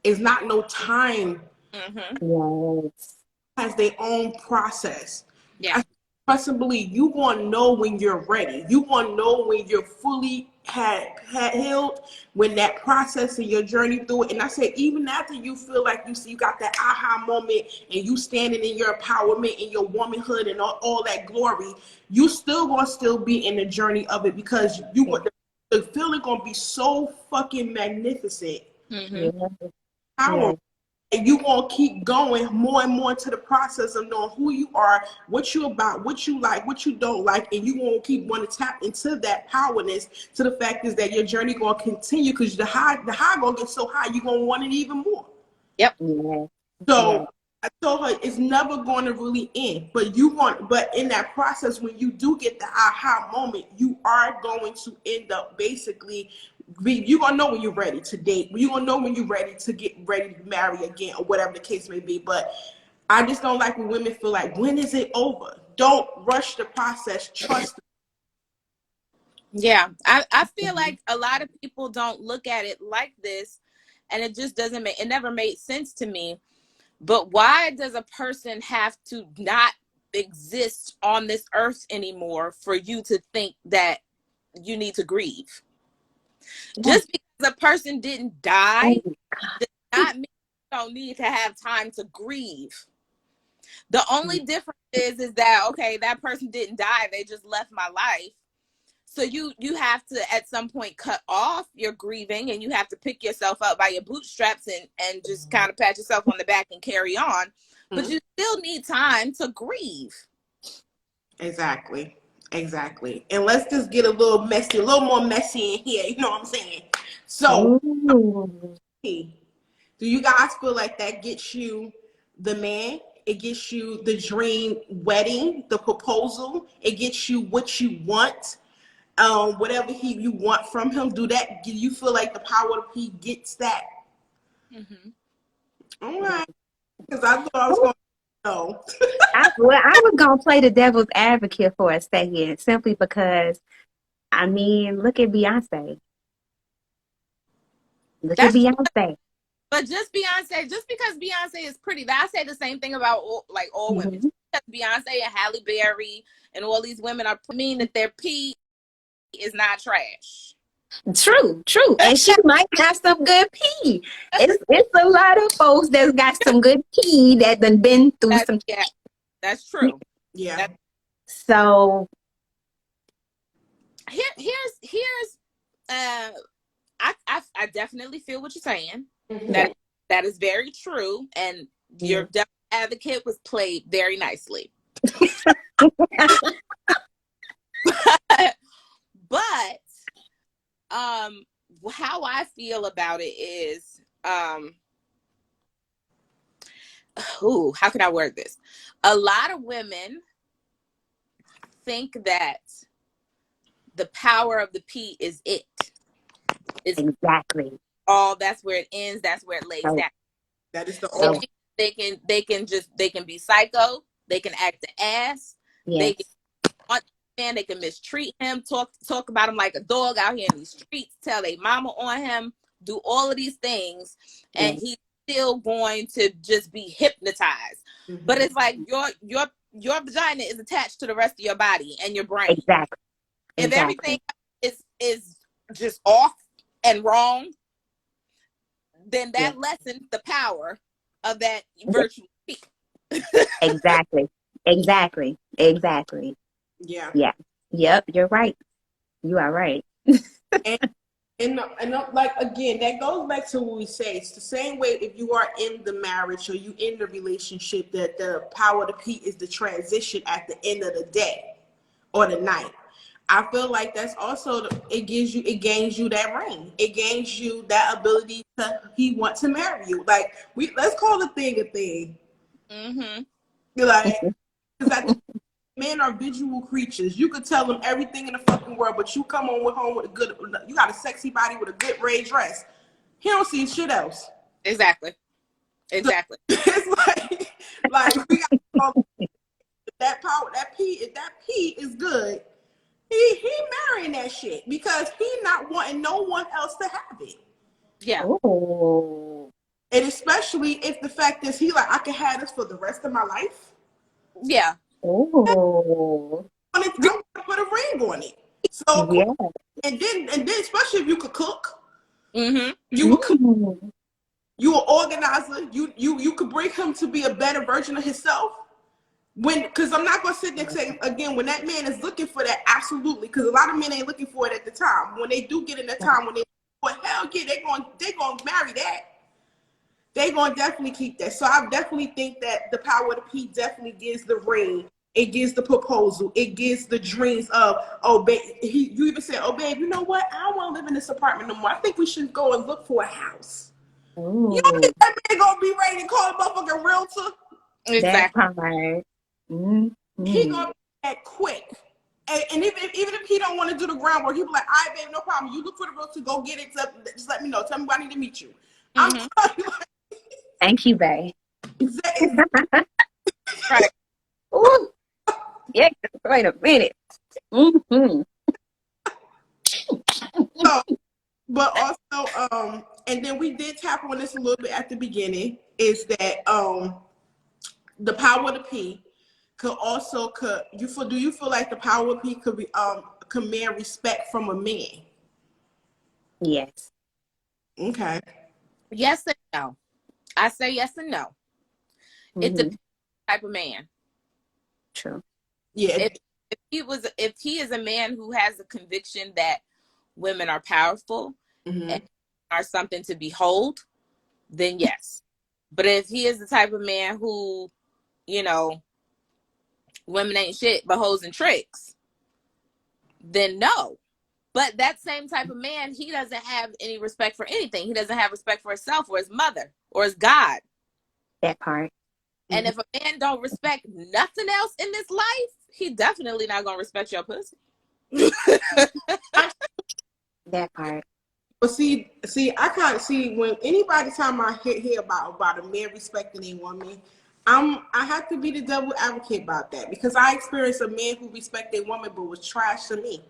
it's not no time. Mm-hmm. Yes. Has their own process. Yeah. Possibly you gonna know when you're ready. You gonna know when you're fully had healed, when that process of your journey through it. And I said, even after you feel like you got that aha moment and you standing in your empowerment and your womanhood and all that glory, you still gonna be in the journey of it, because the feeling gonna be so fucking magnificent. Mm-hmm. Power. And you gonna keep going more and more into the process of knowing who you are, what you about, what you like, what you don't like, and you gonna keep wanting to tap into that powerness. To the fact is that your journey gonna continue, because the high gonna get so high, you gonna want it even more. Yep. Yeah. So I told her it's never going to really end, but but in that process, when you do get the aha moment, you are going to end up basically, you're going to know when you're ready to date. You're going to know when you're ready to get ready to marry again, or whatever the case may be. But I just don't like when women feel like, when is it over? Don't rush the process. Trust. Yeah. I feel like a lot of people don't look at it like this, and it just it never made sense to me. But why does a person have to not exist on this earth anymore for you to think that you need to grieve? Just because a person didn't die does not mean you don't need to have time to grieve. The only difference is that, okay, that person didn't die, they just left my life. So you have to at some point cut off your grieving, and you have to pick yourself up by your bootstraps and just kind of pat yourself on the back and carry on. But you still need time to grieve. Exactly. And let's just get a little more messy in here. You know what I'm saying? So, do you guys feel like that gets you the man? It gets you the dream wedding, the proposal. It gets you what you want. Whatever you want from him. Do you feel like the power of he gets that? Mm-hmm. All right. Because I thought I was going to know. I was going to play the devil's advocate for a second, simply because, I mean, look at Beyonce. Look at Beyonce. But just because Beyonce is pretty, I say the same thing about all women. Just because Beyonce and Halle Berry and all these women mean that their pee is not trash. True. And she might have some good pee. It's a lot of folks that's got some good pee that done been through some. Yeah, that's true. Yeah. So here's I definitely feel what you're saying. Mm-hmm. That is very true, and your devil's advocate was played very nicely. But how I feel about it is, how can I word this? A lot of women think that the power of the P is it. Exactly. all. That's where it ends. That's where it lays So, down. That is the so only. They can be psycho. They can act the ass. yes, They can want the man. They can mistreat him. Talk about him like a dog out here in these streets. Tell their mama on him. Do all of these things, and yes, he's still going to just be hypnotized. Mm-hmm. But it's like your vagina is attached to the rest of your body and your brain. exactly. If Exactly. everything is just off and wrong, then that Yeah. lessens the power of that virtual peak. Exactly. Exactly. Exactly. Yeah. Yeah. Yep. You're right. You are right. And like, again, that goes back to what we say. It's the same way if you are in the marriage or you in the relationship, that the power of the P is the transition at the end of the day or the night. I feel like that's also, it gains you that ring. It gains you that ability he want to marry you. Like, let's call a thing a thing. Mm-hmm. Like, because men are visual creatures. You could tell them everything in the fucking world, but you come home with you got a sexy body with a good red dress. He don't see shit else. Exactly. So it's like we got that power, that P. If that P is good, he marrying that shit because he not wanting no one else to have it. Yeah. Oh. And especially if the fact is he like, I can have this for the rest of my life. Yeah. Oh. I want to put a ring on it. So Yeah. and then especially if you could cook, Mm-hmm. you would cook. Mm. You an organizer. You could bring him to be a better version of himself. Because I'm not gonna sit there and say again, when that man is looking for that, absolutely. Because a lot of men ain't looking for it at the time. When they do get in that time, when well, hell yeah, they gonna marry that. They gonna definitely keep that. So I definitely think that the power of the P definitely gives the ring. It gives the proposal. It gives the dreams of, oh, babe. You even said, oh, babe, you know what? I don't want to live in this apartment no more. I think we should go and look for a house. You don't Ooh. think that man gonna be ready to call a motherfucking realtor? That Exactly. part. Mm. He gonna be that quick. And even if he don't want to do the groundwork, he be like, all right, babe, no problem. You look for the realtor, go get it. Just let me know. Tell me where I need to meet you. Mm-hmm. I'm telling you, Thank you, babe. Right. Ooh. Yeah. Wait a minute. Mm-hmm. so, but also, and then we did tap on this a little bit at the beginning, is that the power of the P do you feel like the power of P could command respect from a man? Yes. Okay. Yes and no. I say yes and no. It Mm-hmm. depends on the type of man. True. Yeah. If he is a man who has a conviction that women are powerful Mm-hmm. and are something to behold, then yes. But if he is the type of man who, women ain't shit but hoes and tricks, then no. But that same type of man, he doesn't have any respect for anything. He doesn't have respect for himself or his mother or his God. That part. And if a man don't respect nothing else in this life, he definitely not gonna respect your pussy. That part. But see, I can't see when anybody time I hear about a man respecting a woman, I have to be the devil advocate about that because I experienced a man who respected a woman but was trash to me.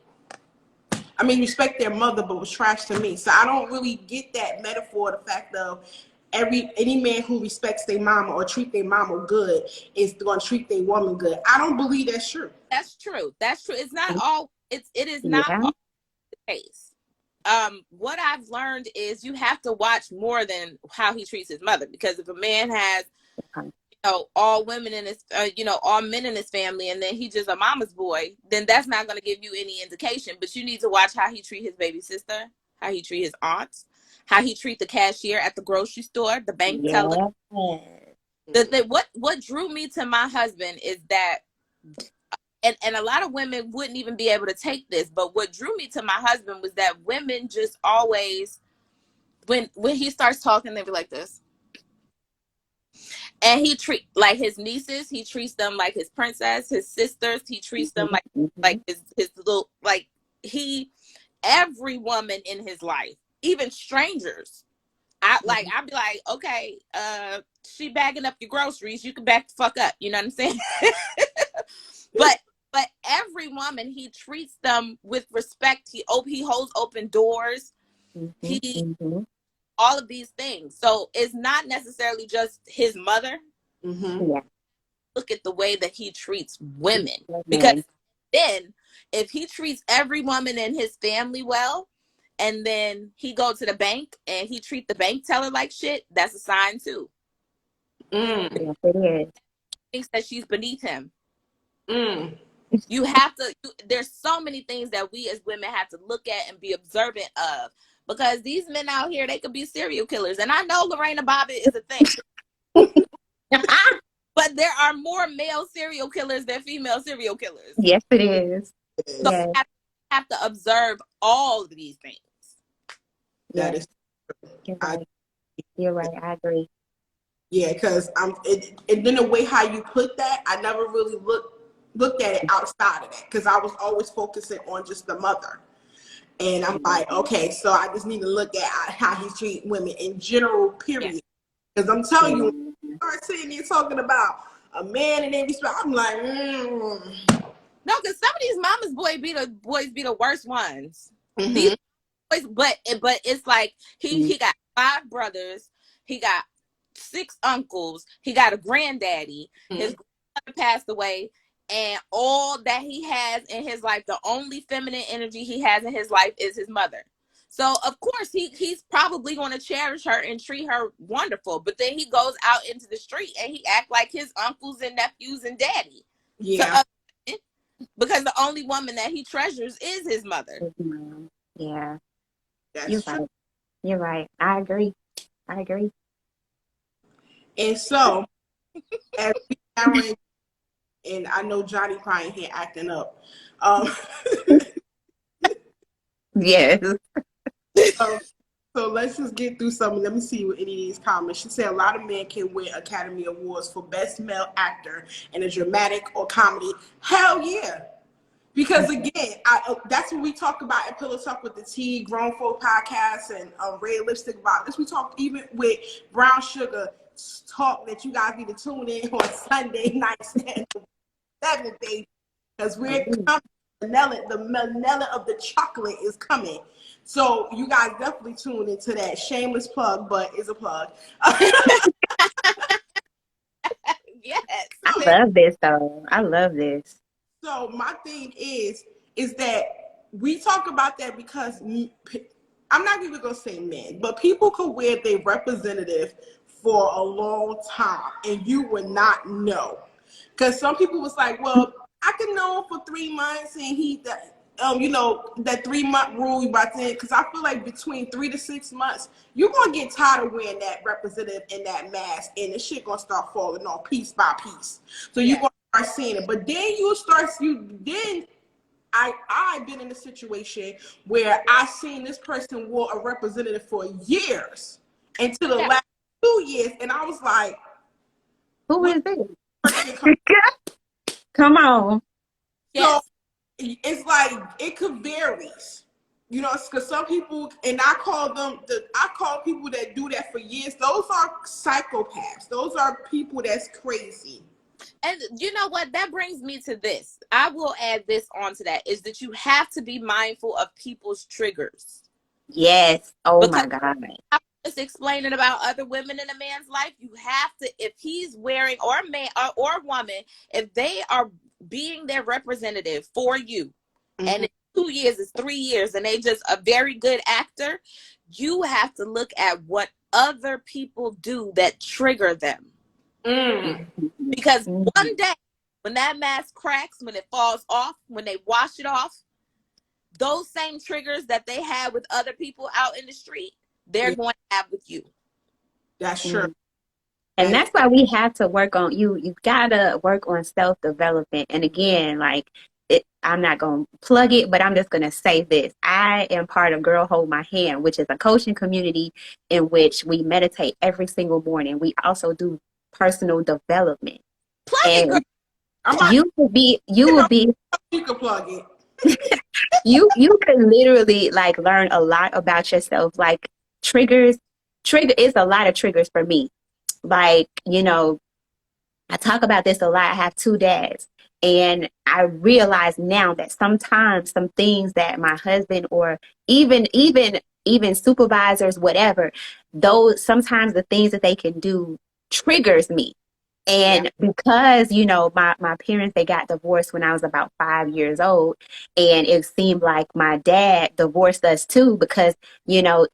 I mean, respect their mother but was trash to me. So I don't really get that metaphor. The fact of any man who respects their mama or treat their mama good is going to treat their woman good. I don't believe that's true. That's true. It's not all. It is not Yeah. all the case. What I've learned is you have to watch more than how he treats his mother, because if a man has, all women in his, all men in his family, and then he just a mama's boy, then that's not going to give you any indication. But you need to watch how he treat his baby sister, how he treat his aunts, how he treat the cashier at the grocery store, the bank teller. What drew me to my husband is that, and a lot of women wouldn't even be able to take this, but what drew me to my husband was that women just always, when he starts talking, they be like this. And he treat like his nieces, he treats them like his princess, his sisters, he treats them like his little, like every woman in his life, even strangers. I'd be like, okay, she bagging up your groceries, you can back the fuck up. You know what I'm saying? but every woman, he treats them with respect. He holds open doors. He all of these things. So it's not necessarily just his mother. Yeah. Look at the way that he treats women, because then if he treats every woman in his family well, and then he go to the bank and he treat the bank teller like shit, that's a sign too. Yes, it is. Thinks that she's beneath him. You have to, there's so many things that we as women have to look at and be observant of, because these men out here, they could be serial killers. And I know Lorena Bobbitt is a thing. But there are more male serial killers than female serial killers. Yes, it is. So you have to observe all of these things. That is You're right. You're right. I agree. Yeah, because and then the way how you put that, I never really looked at it outside of that, because I was always focusing on just the mother. And I'm like, okay, so I just need to look at how he treats women in general, period. Because I'm telling you, when you start sitting there talking about a man and every spot, I'm like, No, because some of these mama's boys be the worst ones. These boys, but it's like he got 5 brothers, he got 6 uncles, he got a granddaddy, his grandmother passed away, and all that he has in his life, the only feminine energy he has in his life is his mother. So of course he's probably going to cherish her and treat her wonderful, but then he goes out into the street and he act like his uncles and nephews and daddy. yeah, because the only woman that he treasures is his mother. Yeah, that's true. Right. You're right. I agree. And so, as we are, and I know Johnny probably here acting up. Yes. So let's just get through some. Let me see what any of these comments. She said a lot of men can win Academy Awards for Best Male Actor in a dramatic or comedy. Hell yeah. Because again, that's what we talk about at Pillow Talk with the T, Grown Folk Podcast, and Red Lipstick about this. We talk even with Brown Sugar talk that you guys need to tune in on Sunday nights at 7, baby. Because we're coming. The vanilla of the chocolate is coming. So you guys definitely tune into that. Shameless plug, but it's a plug. Yes. I love this though. I love this. So my thing is that we talk about that because I'm not even gonna say men, but people could wear their representative for a long time and you would not know. Because some people was like, well, I can know him for 3 months and he that 3-month rule about that, because I feel like between 3 to 6 months, you're gonna get tired of wearing that representative and that mask, and the shit gonna start falling off piece by piece. So you're gonna start seeing it. But then I've been in a situation where I seen this person wore a representative for years until the last 2 years, and I was like, who is this? Come on. So it's like it could vary, because some people, and I call people that do that for years, those are psychopaths. Those are people that's crazy. And you know what? That brings me to this. I will add this onto that, is that you have to be mindful of people's triggers. Yes. Oh my God. I'm just explaining about other women in a man's life. You have to, if he's wearing, or a man or a woman, if they are being their representative for you, and in 2 years, it's 3 years, and they just a very good actor, you have to look at what other people do that trigger them. Because one day, when that mask cracks, when it falls off, when they wash it off, those same triggers that they had with other people out in the street, they're going to have with you. That's true. And that's why we have to work on you gotta work on self-development. And again, like I'm not gonna plug it, but I'm just gonna say this. I am part of Girl Hold My Hand, which is a coaching community in which we meditate every single morning. We also do personal development. Plug it, girl. You will be You can plug it. You can literally like learn a lot about yourself. Like triggers, trigger is a lot of triggers for me. Like, I talk about this a lot. I have two dads. And I realize now that sometimes some things that my husband or even supervisors, whatever, those sometimes the things that they can do triggers me. Yeah. And because, my parents, they got divorced when I was about 5 years old. And it seemed like my dad divorced us too, because,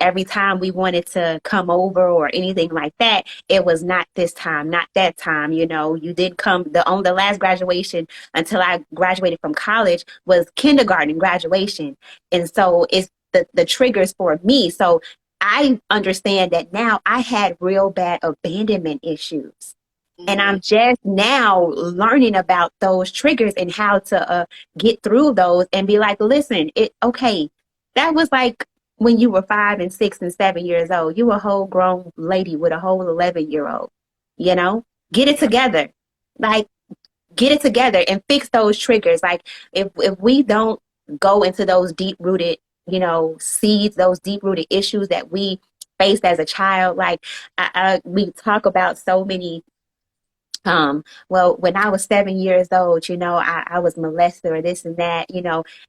every time we wanted to come over or anything like that, it was not this time, not that time. You did come, the last graduation until I graduated from college was kindergarten graduation. And so it's the triggers for me. So I understand that now I had real bad abandonment issues. And Mhm. I'm just now learning about those triggers and how to get through those and be like, listen, okay, that was like when you were 5 and 6 and 7 years old. You were a whole grown lady with a whole 11-year-old, you know? Get it Yeah. together. Like, get it together and fix those triggers. Like, if we don't go into those deep rooted, seeds, those deep rooted issues that we faced as a child, like, we talk about so many well, when I was 7 years old, I was molested or this and that,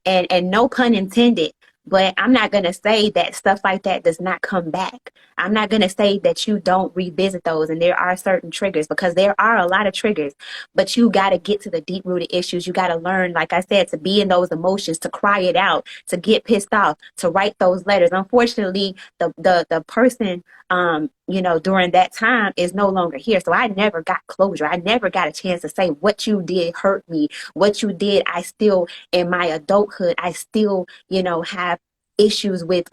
and no pun intended. But I'm not going to say that stuff like that does not come back. I'm not going to say that you don't revisit those. And there are certain triggers, because there are a lot of triggers, but you got to get to the deep rooted issues. You got to learn, like I said, to be in those emotions, to cry it out, to get pissed off, to write those letters. Unfortunately, the person during that time is no longer here. So I never got closure. I never got a chance to say what you did hurt me, what you did. I still, in my adulthood, I still, have issues with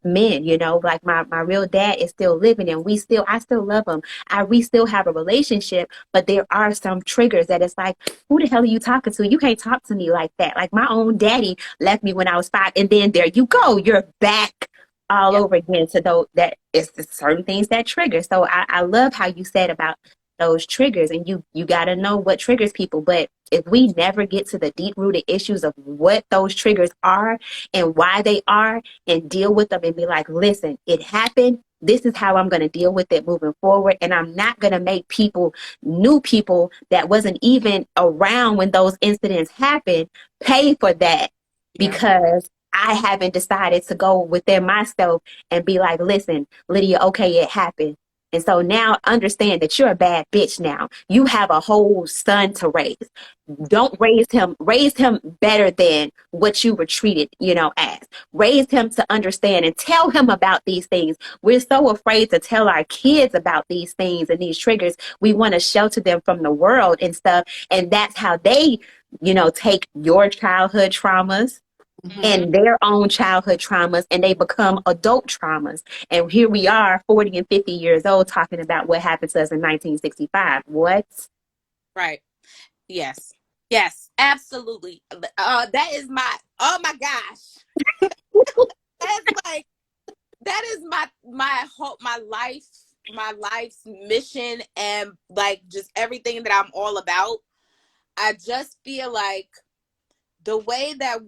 men, like my real dad is still living, and I still love him. We still have a relationship, but there are some triggers that it's like, who the hell are you talking to? You can't talk to me like that. Like, my own daddy left me when I was 5, and then there you go, you're back all Yep. over again. So though that it's certain things that trigger. So I love how you said about those triggers, and you got to know what triggers people. But if we never get to the deep rooted issues of what those triggers are and why they are, and deal with them and be like, listen, it happened. This is how I'm going to deal with it moving forward. And I'm not going to make new people that wasn't even around when those incidents happened, pay for that, Yeah. because I haven't decided to go within myself and be like, listen, Lydia, okay, it happened. And so now understand that you're a bad bitch now. You have a whole son to raise. Don't raise him better than what you were treated, as. Raise him to understand and tell him about these things. We're so afraid to tell our kids about these things and these triggers. We want to shelter them from the world and stuff. And that's how they, take your childhood traumas Mhm. and their own childhood traumas, and they become adult traumas. And here we are 40 and 50 years old talking about what happened to us in 1965. What? Right. Yes. Yes. Absolutely. That is my. Oh my gosh. That's like that is my hope, my life's mission, and like just everything that I'm all about. I just feel like the way that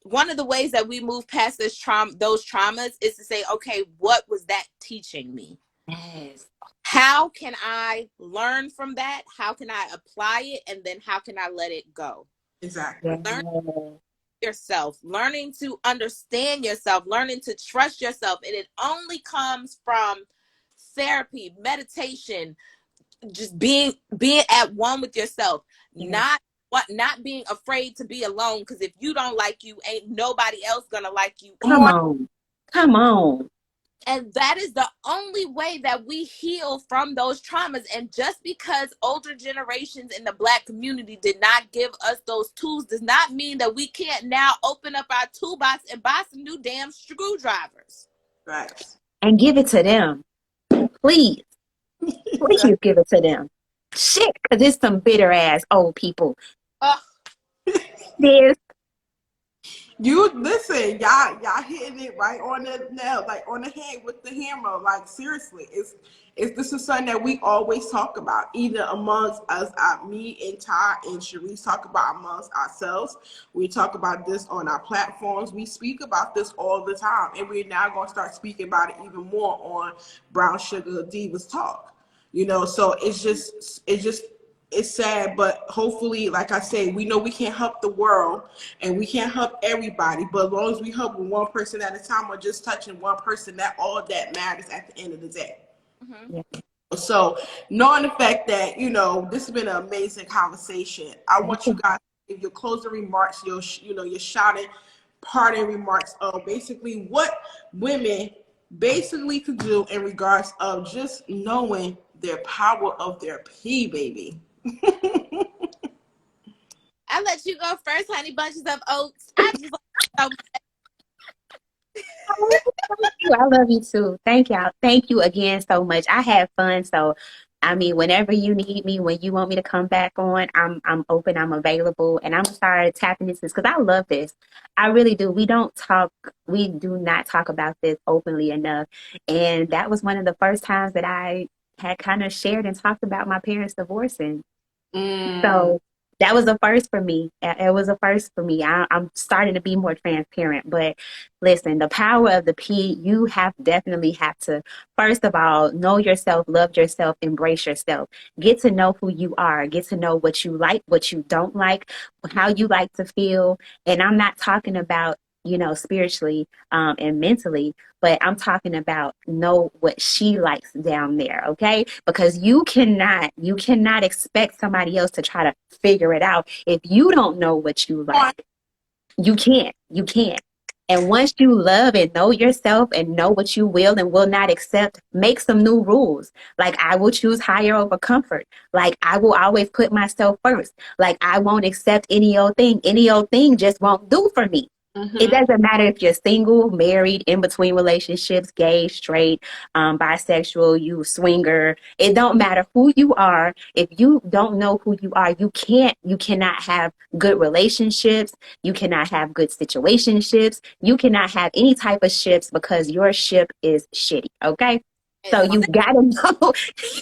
one of the ways that we move past those traumas is to say, okay, what was that teaching me? Yes. How can I learn from that? How can I apply it? And then how can I let it go? Exactly. Learn Yes. yourself, learning to understand yourself, learning to trust yourself. And it only comes from therapy, meditation, just being at one with yourself, Yes. not being afraid to be alone, because if you don't like you, ain't nobody else gonna like you Come either. on. Come on. And that is the only way that we heal from those traumas. And just because older generations in the Black community did not give us those tools does not mean that we can't now open up our toolbox and buy some new damn screwdrivers. Right. And give it to them. Please. Exactly. Please give it to them. Shit, because it's some bitter ass old people. Oh, This. You listen, y'all hitting it right on the nail, like on the head with the hammer. Like seriously, it's this is something that we always talk about, either amongst us, me and Ty and Charice talk about amongst ourselves. We talk about this on our platforms. We speak about this all the time, and we're now going to start speaking about it even more on Brown Sugar Divas Talk. You know, so it's sad, but hopefully, like I say, we know we can't help the world and we can't help everybody, but as long as we help one person at a time or just touching one person, that all that matters at the end of the day. Mm-hmm. So knowing the fact that, you know, this has been an amazing conversation, I want you guys to give your closing remarks, your shouting parting remarks of basically what women basically could do in regards of just knowing their power of their P, baby. I'll let you go first, honey bunches of oats. I just so I love you too. Thank y'all. Thank you again so much. I had fun. So, I mean, whenever you need me, when you want me to come back on, I'm open. I'm available, and I'm sorry tapping into this because I love this. I really do. We do not talk about this openly enough, and that was one of the first times that I had kind of shared and talked about my parents divorcing. So that was a first for me. It was a first for me. I'm starting to be more transparent. But listen, the power of the P, you definitely have to, first of all, know yourself, love yourself, embrace yourself. Get to know who you are. Get to know what you like, what you don't like, how you like to feel. And I'm not talking about, spiritually and mentally, but I'm talking about know what she likes down there, okay? Because you cannot expect somebody else to try to figure it out if you don't know what you like. You can't. And once you love and know yourself and know what you will and will not accept, make some new rules. Like I will choose higher over comfort. Like I will always put myself first. Like I won't accept any old thing. Any old thing just won't do for me. It doesn't matter if you're single, married, in between relationships, gay, straight, bisexual, you swinger. It don't matter who you are. If you don't know who you are, you cannot have good relationships. You cannot have good situationships. You cannot have any type of ships because your ship is shitty. Okay. So you gotta know,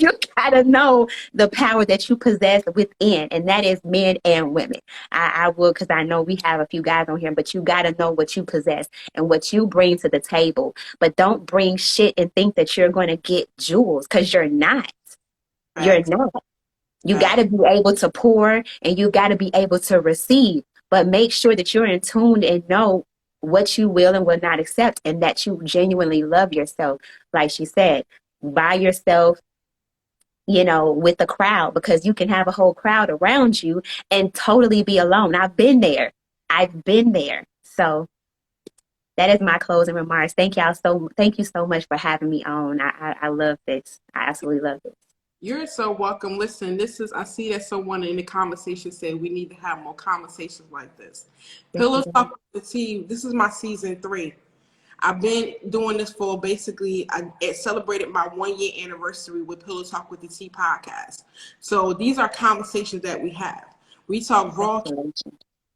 you gotta know the power that you possess within, and that is men and women. I will, because I know we have a few guys on here, but you gotta know what you possess and what you bring to the table. But don't bring shit and think that you're going to get jewels, because you're not. You're not. You gotta be able to pour and you gotta be able to receive, but make sure that you're in tune and know what you will and will not accept, and that you genuinely love yourself. Like she said, by yourself, with the crowd, because you can have a whole crowd around you and totally be alone. I've been there. So that is my closing remarks. Thank you so much for having me on. I love this. I absolutely love this. You're so welcome. Listen, I see that someone in the conversation said we need to have more conversations like this. Pillow Talk with the Tea, this is my season 3. I've been doing this for basically, it celebrated my 1-year anniversary with Pillow Talk with the Tea podcast. So these are conversations that we have. We talk raw,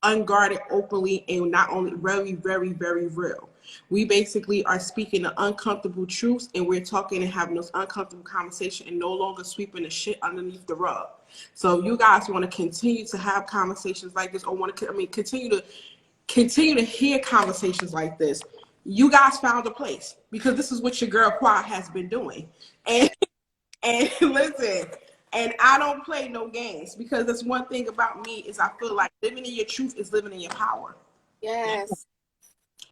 unguarded, openly, and not only very, very, very real. We basically are speaking the uncomfortable truths, and we're talking and having those uncomfortable conversations and no longer sweeping the shit underneath the rug. So if you guys want to continue to have conversations like this, or continue to hear conversations like this, you guys found a place, because this is what your girl Quad has been doing. And listen, and I don't play no games, because that's one thing about me is I feel like living in your truth is living in your power. yes.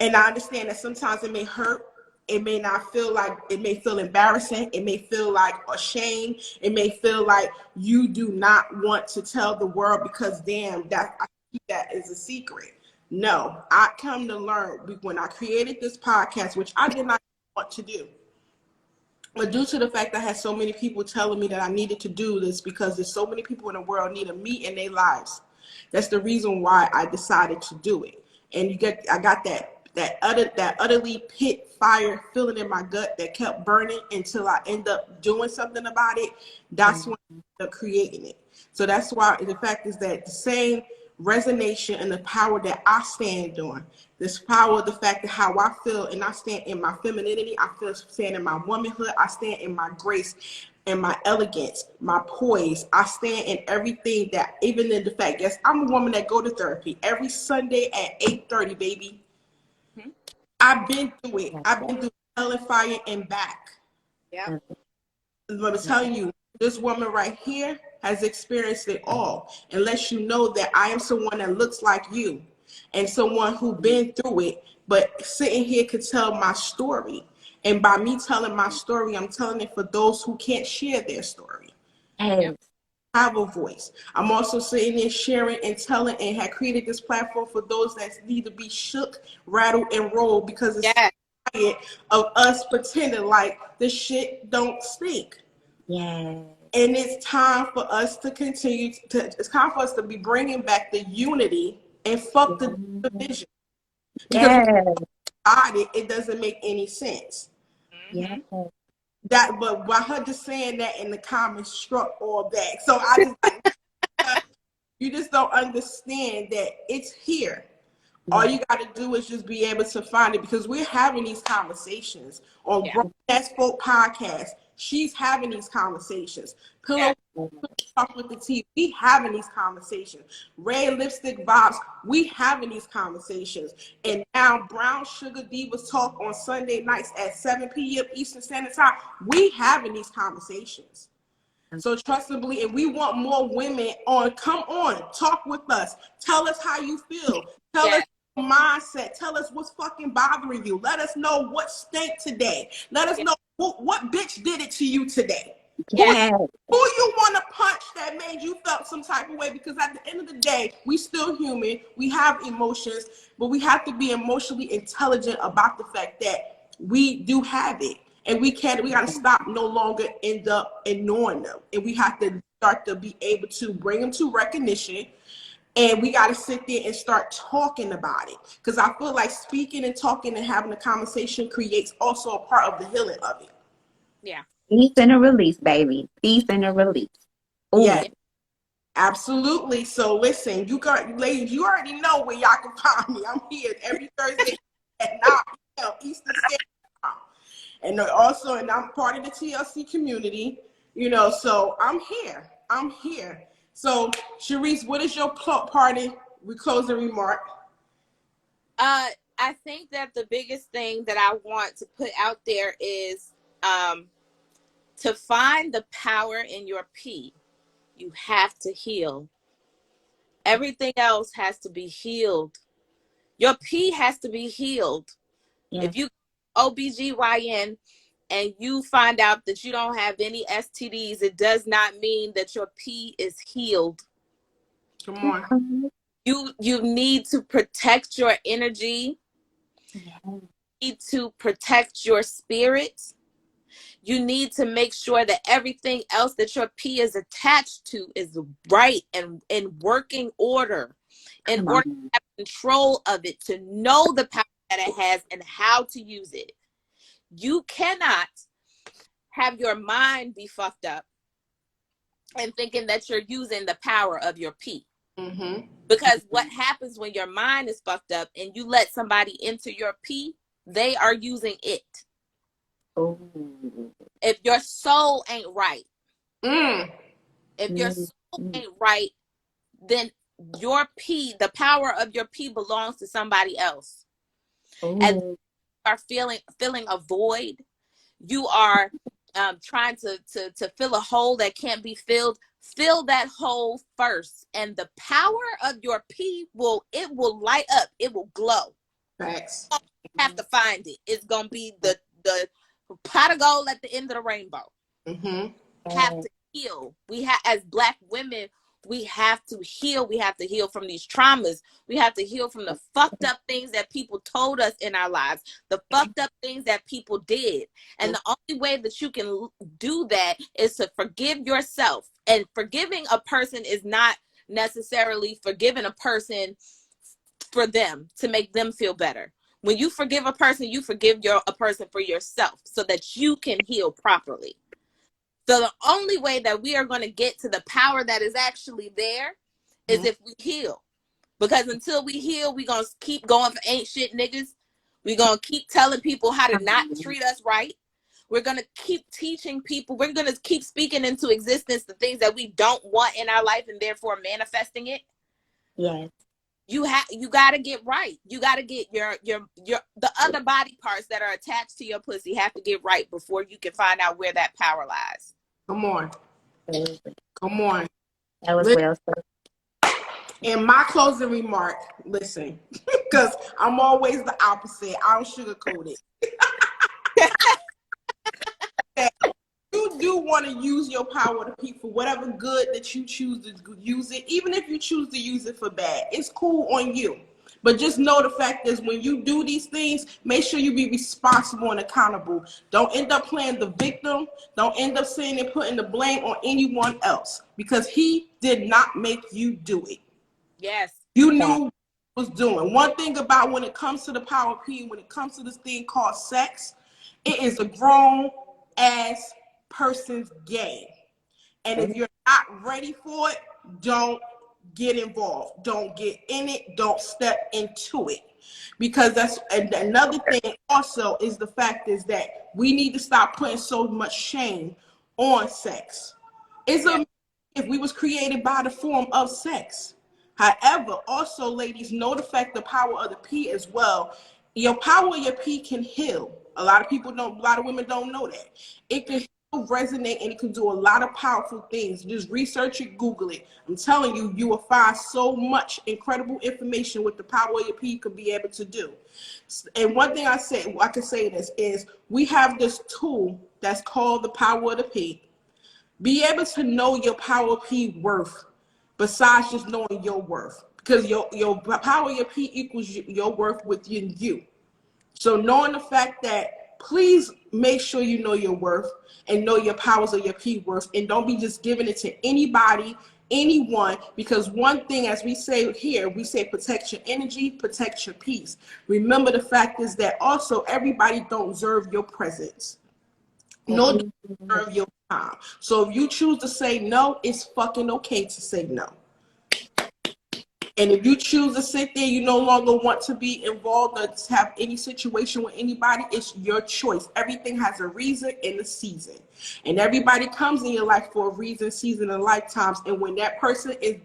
And I understand that sometimes it may hurt. It may not feel like, it may feel embarrassing. It may feel like a shame. It may feel like you do not want to tell the world because damn, I keep that as a secret. No, I come to learn when I created this podcast, which I did not want to do. But due to the fact that I had so many people telling me that I needed to do this, because there's so many people in the world needing me in their lives. That's the reason why I decided to do it. And I got that utterly pit fire feeling in my gut that kept burning until I end up doing something about it. That's when I ended up creating it. So that's why the fact is that the same resonation and the power that I stand on. This power, the fact that how I feel, and I stand in my femininity, I feel stand in my womanhood, I stand in my grace and my elegance, my poise. I stand in everything that, even in the fact, yes, I'm a woman that go to therapy every Sunday at 8:30, baby. Mhm. I've been through it. I've been through hell and fire and back. Yeah. But I'm telling you, this woman right here has experienced it all and lets you know that I am someone that looks like you and someone who been through it, but sitting here could tell my story. And by me telling my story, I'm telling it for those who can't share their story. Yes. Have a voice. I'm also sitting there sharing and telling and have created this platform for those that need to be shook, rattled, and rolled because it's Yeah. tired of us pretending like the shit don't stink. Yes. And it's time for us to continue it's time for us to be bringing back the unity and fuck the division. Because Yes. without it, it doesn't make any sense. Yes. That, but by her just saying that in the comments struck all that. So I just like, you just don't understand that it's here. All you got to do is just be able to find it because we're having these conversations on Yeah. Grown Ass Folk Podcast. She's having these conversations. Yeah. Pillow Talk with the Tea, we having these conversations. Red Lipstick Vibes, we having these conversations. And now Brown Sugar Divas Talk on Sunday nights at 7 p.m. Eastern Standard Time, we having these conversations. So trust and believe, and we want more women on. Come on, talk with us. Tell us how you feel. Tell us your mindset. Tell us what's fucking bothering you. Let us know what stank today. Let us know what bitch did it to you today. Yes. Who you want to punch that made you felt some type of way? Because at the end of the day, we still human. We have emotions, but we have to be emotionally intelligent about the fact that we do have it. And we got to stop no longer end up ignoring them. And we have to start to be able to bring them to recognition. And we got to sit there and start talking about it. Because I feel like speaking and talking and having a conversation creates also a part of the healing of it. Yeah. Peace and a release, baby. Peace and a release. Ooh. Yeah. Absolutely. So listen, you got, ladies, you already know where y'all can find me. I'm here every Thursday at 9 p.m. Eastern Standard Time. And also, and I'm part of the TLC community, you know, so I'm here. I'm here. So, Charice, what is your party closing remark? I think that the biggest thing that I want to put out there is to find the power in your P, you have to heal. Everything else has to be healed. Your P has to be healed. Yeah. If you OBGYN and you find out that you don't have any STDs, it does not mean that your P is healed. Come on. You need to protect your energy. You need to protect your spirit. You need to make sure that everything else that your P is attached to is right and in working order, in order to have control of it, to know the power that it has and how to use it. You cannot have your mind be fucked up and thinking that you're using the power of your P. Mm-hmm. Because what happens when your mind is fucked up and you let somebody into your P, they are using it. Ooh. If your soul ain't right, if your Mm. soul ain't right, then your P, the power of your P belongs to somebody else. Ooh. And you are feeling a void. You are trying to fill a hole that can't be filled. Fill that hole first, and the power of your P will light up. It will glow. Facts. You have to find it. It's gonna be the pot of gold at the end of the rainbow. Mm-hmm. Have to heal. We have, as Black women, we have to heal. We have to heal from these traumas. We have to heal from the fucked up things that people told us in our lives, the fucked up things that people did. And the only way that you can do that is to forgive yourself. And forgiving a person is not necessarily forgiving a person for them to make them feel better. When you forgive a person, you forgive a person for yourself so that you can heal properly. So the only way that we are going to get to the power that is actually there is if we heal. Because until we heal, we gonna keep going for ain't shit niggas. We gonna keep telling people how to not treat us right. We're gonna keep teaching people. We're gonna keep speaking into existence the things that we don't want in our life, and therefore manifesting it. Yes. You gotta get right. You gotta get your the other body parts that are attached to your pussy have to get right before you can find out where that power lies. Come on. Come on. That was well said. In my closing remark, listen, because I'm always the opposite. I don't sugarcoat it. You do want to use your power to people for whatever good that you choose to use it. Even if you choose to use it for bad, it's cool on you. But just know the fact is when you do these things, make sure you be responsible and accountable. Don't end up playing the victim. Don't end up saying and putting the blame on anyone else because he did not make you do it. Yes. You knew what he was doing. One thing about when it comes to the power P, when it comes to this thing called sex, it is a grown ass person's game. And if you're not ready for it, don't get involved. Don't get in it. Don't step into it. Because that's another thing also is the fact is that we need to stop putting so much shame on sex. If we was created by the form of sex. However, also ladies, know the fact the power of the P as well. Your power of your P can heal. A lot of women don't know that. It can resonate and it can do a lot of powerful things. Just research it, Google it. I'm telling you, you will find so much incredible information with the power of your P could be able to do. And one thing I can say this is we have this tool that's called the power of the P. Be able to know your power P worth besides just knowing your worth, because your power your P equals your worth within you. So knowing the fact that, please make sure you know your worth and know your powers of your P worth, and don't be just giving it to anybody, anyone, because one thing, as we say here, we say protect your energy, protect your peace. Remember the fact is that also everybody don't deserve your presence. No, deserve your time. So if you choose to say no, it's fucking okay to say no. And if you choose to sit there, you no longer want to be involved or have any situation with anybody, it's your choice. Everything has a reason and a season. And everybody comes in your life for a reason, season, and lifetimes. And when that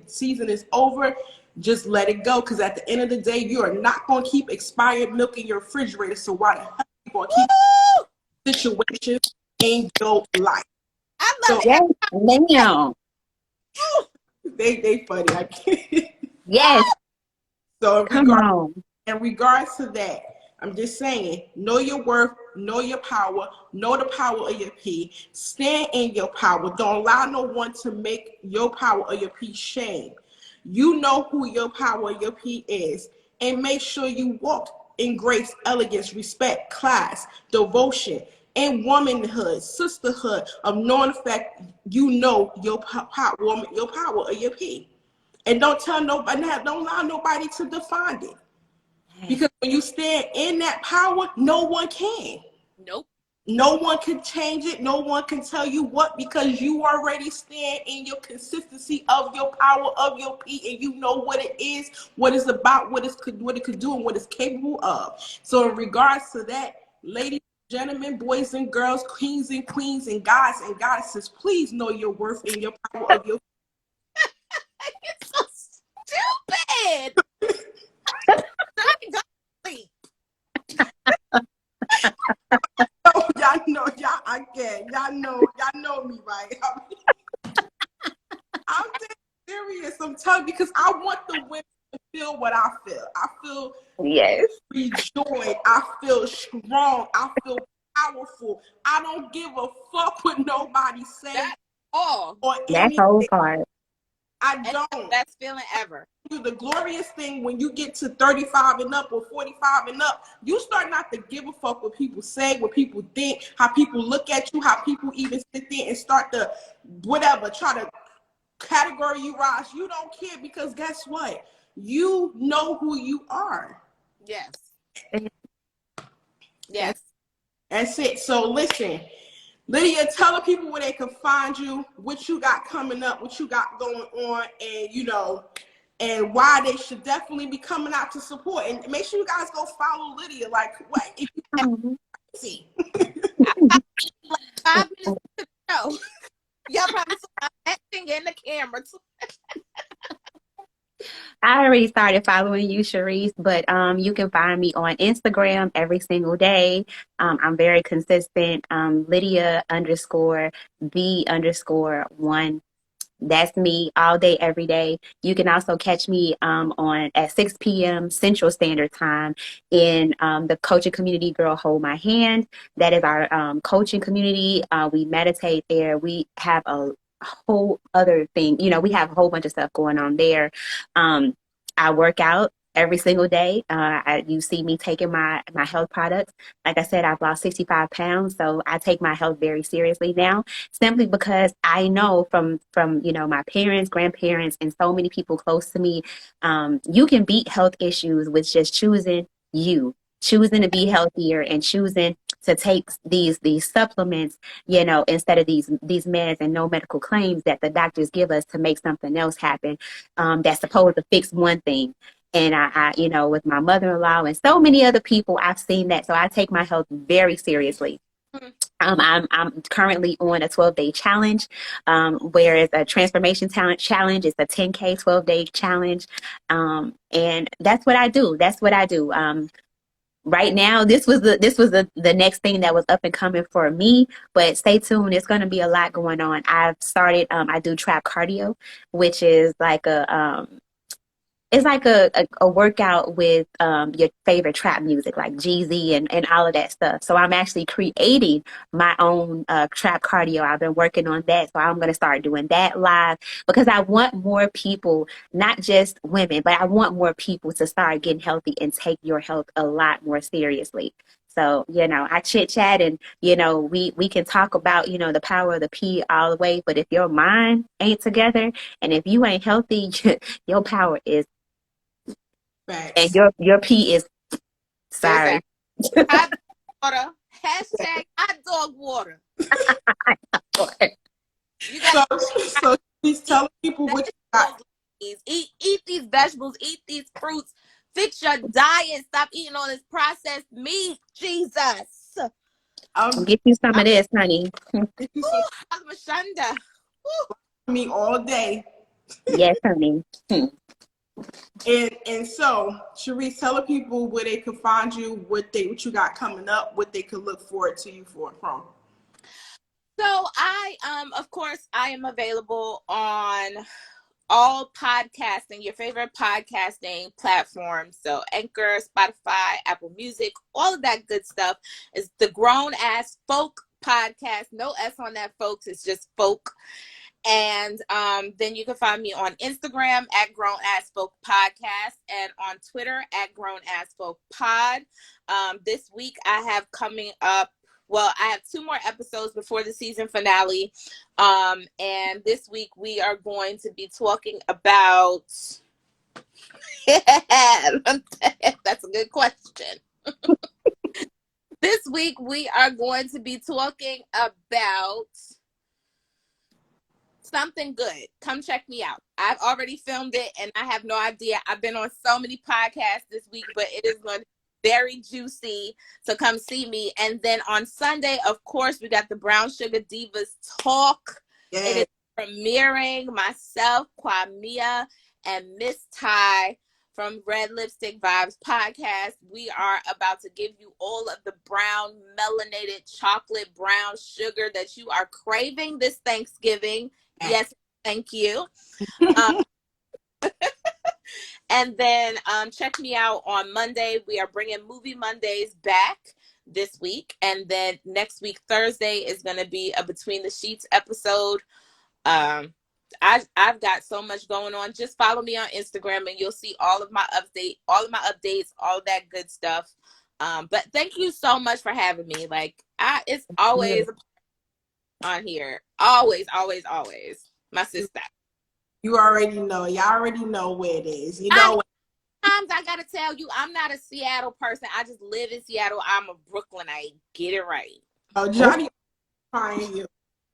season is over, just let it go. Because at the end of the day, you are not going to keep expired milk in your refrigerator. So why the hell are you going to keep situations in your life? I love it. Now. They funny. I can't. Yes. So in regards to that, I'm just saying, know your worth, know your power, know the power of your P. Stand in your power. Don't allow no one to make your power of your P shame. You know who your power of your P is, and make sure you walk in grace, elegance, respect, class, devotion, and womanhood, sisterhood, of knowing the fact you know your power of your P. And don't allow nobody to define it. Because when you stand in that power, no one can. Nope. No one can change it. No one can tell you what, because you already stand in your consistency of your power of your P, and you know what it is, what it's about, what it could do, and what it's capable of. So in regards to that, ladies and gentlemen, boys and girls, kings and queens, and guys and goddesses, please know your worth and your power of your P. It's so stupid. Y'all know me, right? I'm dead serious. I'm telling you, because I want the women to feel what I feel. I feel rejoiced. I feel strong. I feel powerful. I don't give a fuck what nobody says. That's all. That whole part. I don't. Best feeling ever. The glorious thing when you get to 35 and up or 45 and up, you start not to give a fuck what people say, what people think, how people look at you, how people even sit there and start to try to categorize. You don't care, because guess what? You know who you are. Yes. Yes. That's it. So listen, Lydia, tell the people where they can find you, what you got coming up, what you got going on, and and why they should definitely be coming out to support. And make sure you guys go follow Lydia. Like, what if you see? 5 minutes into the show. Y'all probably saw my acting in the camera too. I already started following you, Charice, but you can find me on Instagram every single day. I'm very consistent. Lydia _ the_one. That's me all day, every day. You can also catch me on at 6 p.m. Central Standard Time in the coaching community, Girl Hold My Hand. That is our coaching community. We meditate there. We have a whole other thing. You know, we have a whole bunch of stuff going on there. I work out every single day. You see me taking my health products. Like I said, I've lost 65 pounds, so I take my health very seriously now, simply because I know from you know, my parents, grandparents, and so many people close to me, you can beat health issues with just choosing to be healthier and choosing to take these supplements, you know, instead of these meds and no medical claims that the doctors give us to make something else happen, that's supposed to fix one thing. And I, you know, with my mother-in-law and so many other people, I've seen that. So I take my health very seriously. I'm currently on a 12-day challenge, where it's a transformation talent challenge. It's a 10K 12-day challenge. And that's what I do. Right now, this was the next thing that was up and coming for me, but stay tuned. It's going to be a lot going on. I've started, I do trap cardio, which is like it's like a workout with your favorite trap music, like Jeezy and all of that stuff. So I'm actually creating my own trap cardio. I've been working on that. So I'm going to start doing that live, because I want more people, not just women, but I want more people to start getting healthy and take your health a lot more seriously. So, you know, I chit chat, and, you know, we can talk about, you know, the power of the P all the way. But if your mind ain't together and if you ain't healthy, your power is, and Facts. your P is, sorry. Hot water. Hashtag hot dog water. You got So please tell people what you got. Eat these vegetables, eat these fruits, fix your diet, stop eating all this processed meat. Jesus. Get you some of this, honey. Get you some Mashanda. me all day. Yes, honey. And so, Charice, tell the people where they could find you, what you got coming up, what they could look forward to you from. So of course, I am available on all podcasting, your favorite podcasting platforms. So Anchor, Spotify, Apple Music, all of that good stuff is the Grown Ass Folk Podcast. No S on that, folks. It's just folk. And then you can find me on Instagram at Grown Ass Folk Podcast, and on Twitter at Grown Ass Folk Pod. This week I have coming up, well, I have 2 more episodes before the season finale. And this week we are going to be talking about that's a good question. This week we are going to be talking about something good. Come check me out. I've already filmed it and I have no idea. I've been on so many podcasts this week, but it is going to be very juicy. So come see me. And then on Sunday, of course, we got the Brown Sugar Divas Talk. Yes. It is premiering. Myself, Kwamia, and Miss Ty from Red Lipstick Vibes podcast. We are about to give you all of the brown, melanated chocolate brown sugar that you are craving this Thanksgiving. Yes, thank you. And then check me out on Monday. We are bringing Movie Mondays back this week. And then next week, Thursday, is going to be a Between the Sheets episode. I've got so much going on. Just follow me on Instagram and you'll see all of my updates, all that good stuff. But thank you so much for having me. Like, it's always on here. Always, always, always. My sister. You already know. Y'all already know where it is. You know. Sometimes I gotta tell you, I'm not a Seattle person. I just live in Seattle. I'm a Brooklynite. Get it right. Oh, Johnny, find you.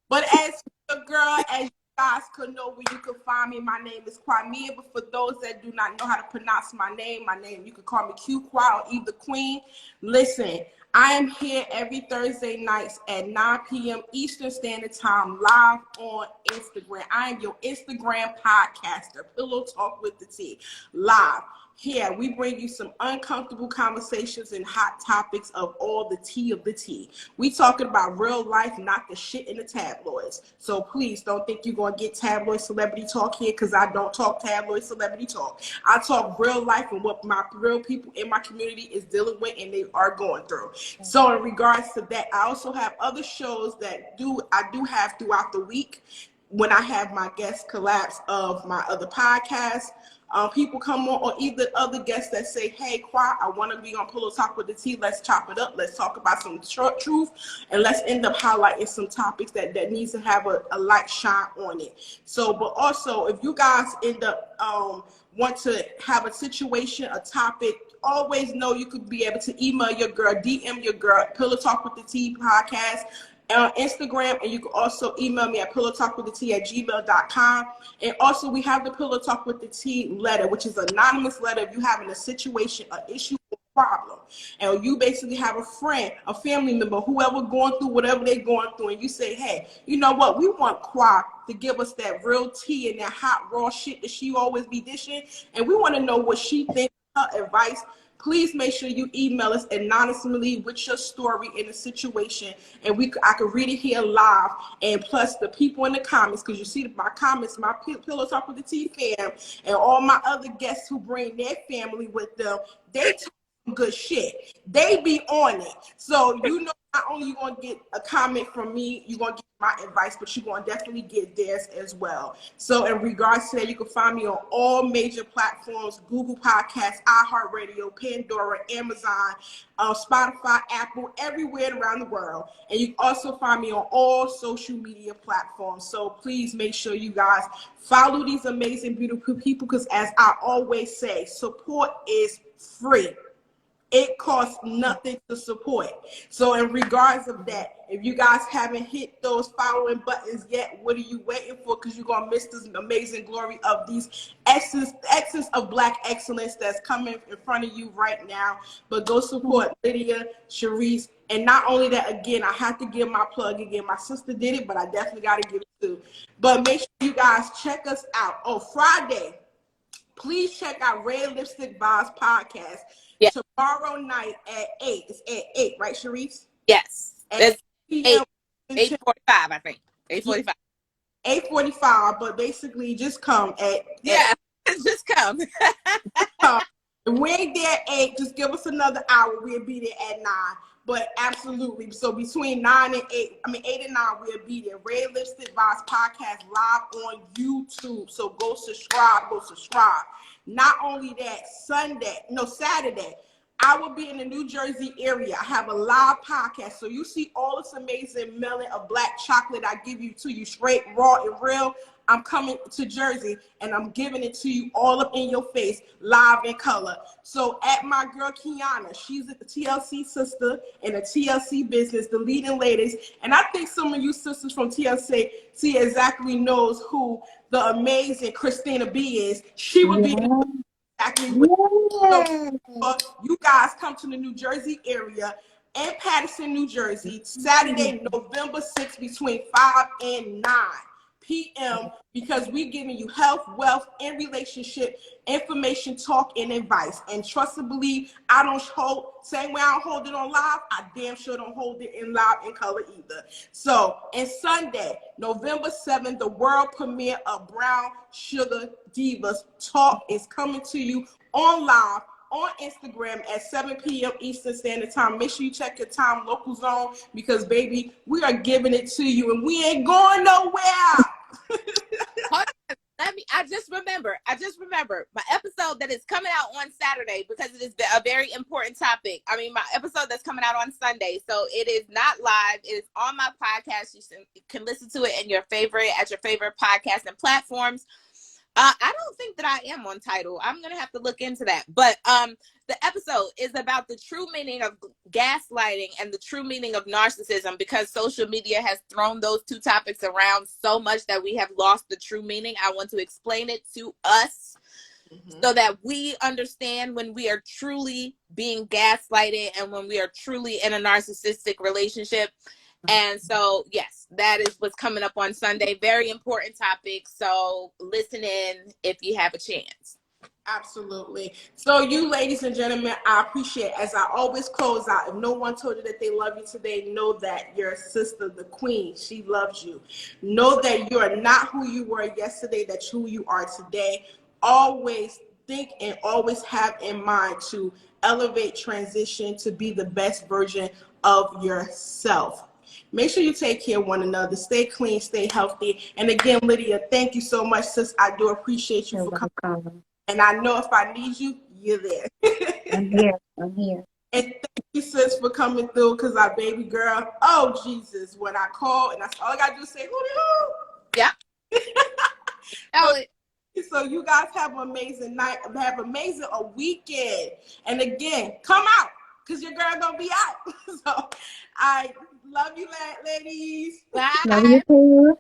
But as a girl, as you guys could know where you can find me. My name is Kwamia, but for those that do not know how to pronounce my name, you can call me Q Kwa or Eve the Queen. Listen, I am here every Thursday nights at 9 p.m. Eastern Standard Time, live on Instagram. I am your Instagram podcaster, Pillow Talk with the T, live. Here, we bring you some uncomfortable conversations and hot topics of all the tea of the tea. We talking about real life, not the shit in the tabloids. So please don't think you're going to get tabloid celebrity talk here, because I don't talk tabloid celebrity talk. I talk real life and what my real people in my community is dealing with and they are going through. So in regards to that, I also have other shows that I do have throughout the week when I have my guest collapse of my other podcasts. People come on, or either other guests that say, hey, Qua, I want to be on Pillow Talk with the T. Let's chop it up. Let's talk about some truth, and let's end up highlighting some topics that needs to have a light shine on it. So, but also, if you guys end up want to have a situation, a topic, always know you could be able to email your girl, DM your girl, Pillow Talk with the T podcast on Instagram, and you can also email me at pillowtalkwiththat@gmail.com. And also, we have the Pillow Talk with the T letter, which is an anonymous letter if you're having a situation, an issue, or problem, and you basically have a friend, a family member, whoever going through whatever they're going through, and you say, hey, you know what, we want Qua to give us that real tea and that hot raw shit that she always be dishing, and we want to know what she thinks, her advice. Please make sure you email us anonymously with your story in the situation, and I can read it here live. And plus, the people in the comments, because you see my comments, my Pillow Talk with the T fam, and all my other guests who bring their family with them, they talk good shit. They be on it. So you know, not only you gonna get a comment from me, you're gonna get my advice, but you're gonna definitely get theirs as well. So in regards to that, you can find me on all major platforms: Google Podcasts, iHeartRadio, Pandora, Amazon, Spotify, Apple, everywhere around the world. And you can also find me on all social media platforms. So please make sure you guys follow these amazing, beautiful people, because as I always say, support is free. It costs nothing to support. So in regards of that, if you guys haven't hit those following buttons yet, what are you waiting for? Because you're going to miss this amazing glory of these essence of Black excellence that's coming in front of you right now. But go support Lydia, Charice, and not only that, again, I have to give my plug again. My sister did it, but I definitely got to give it too. But make sure you guys check us out. On Friday, please check out Red Lipstick Vibes podcast. Yeah. Tomorrow night at 8. It's at 8, right, Charice? Yes. At 8:45, I think. 8:45. 8:45, but basically just come just come. We ain't there at 8. Just give us another hour. We'll be there at 9. But absolutely. So between 9 and 8, 8 and 9, we'll be there. Red Lipstick Vibes podcast live on YouTube. So go subscribe. Not only that, Saturday, I will be in the New Jersey area. I have a live podcast. So you see all this amazing melon of Black chocolate I give you to you straight, raw, and real. I'm coming to Jersey, and I'm giving it to you all up in your face, live in color. So at my girl Kiana, she's at the TLC sister in the TLC business, the leading ladies. And I think some of you sisters from TLC exactly knows who the amazing Christina B is. She would be exactly what. So you guys come to the New Jersey area in Paterson, New Jersey, Saturday, November 6th, between 5 and 9 p.m. because we're giving you health, wealth, and relationship information, talk, and advice. And trust and believe, same way I don't hold it on live, I damn sure don't hold it in live in color either. So, and Sunday, November 7th, the world premiere of Brown Sugar Divas Talk is coming to you on live on Instagram at 7 p.m. Eastern Standard Time. Make sure you check your time local zone, because baby, we are giving it to you and we ain't going nowhere. I just remember my episode that is coming out on Saturday, because it is a very important topic. I mean, my episode that's coming out on Sunday. So it is not live. It is on my podcast. You can listen to it at your favorite podcast and platforms. I don't think that I am on title. I'm gonna have to look into that. But the episode is about the true meaning of gaslighting and the true meaning of narcissism, because social media has thrown those two topics around so much that we have lost the true meaning. I want to explain it to us so that we understand when we are truly being gaslighted and when we are truly in a narcissistic relationship. And so, yes, that is what's coming up on Sunday. Very important topic. So listen in if you have a chance. Absolutely. So you, ladies and gentlemen, I appreciate, as I always close out, if no one told you that they love you today, know that your sister, the queen, she loves you. Know that you are not who you were yesterday, that's who you are today. Always think and always have in mind to elevate, transition, to be the best version of yourself. Make sure you take care of one another. Stay clean, stay healthy. And again, Lydia, thank you so much, sis. I do appreciate you for coming. And I know if I need you, you're there. I'm here. I'm here. And thank you, sis, for coming through, because our baby girl, oh, Jesus, when I call, and that's all I got to do is say, hoo-dee-hoo. Yeah. So you guys have an amazing night. Have amazing a weekend. And again, come out, because your girl going to be out. So I love you, ladies. Bye. Love you too.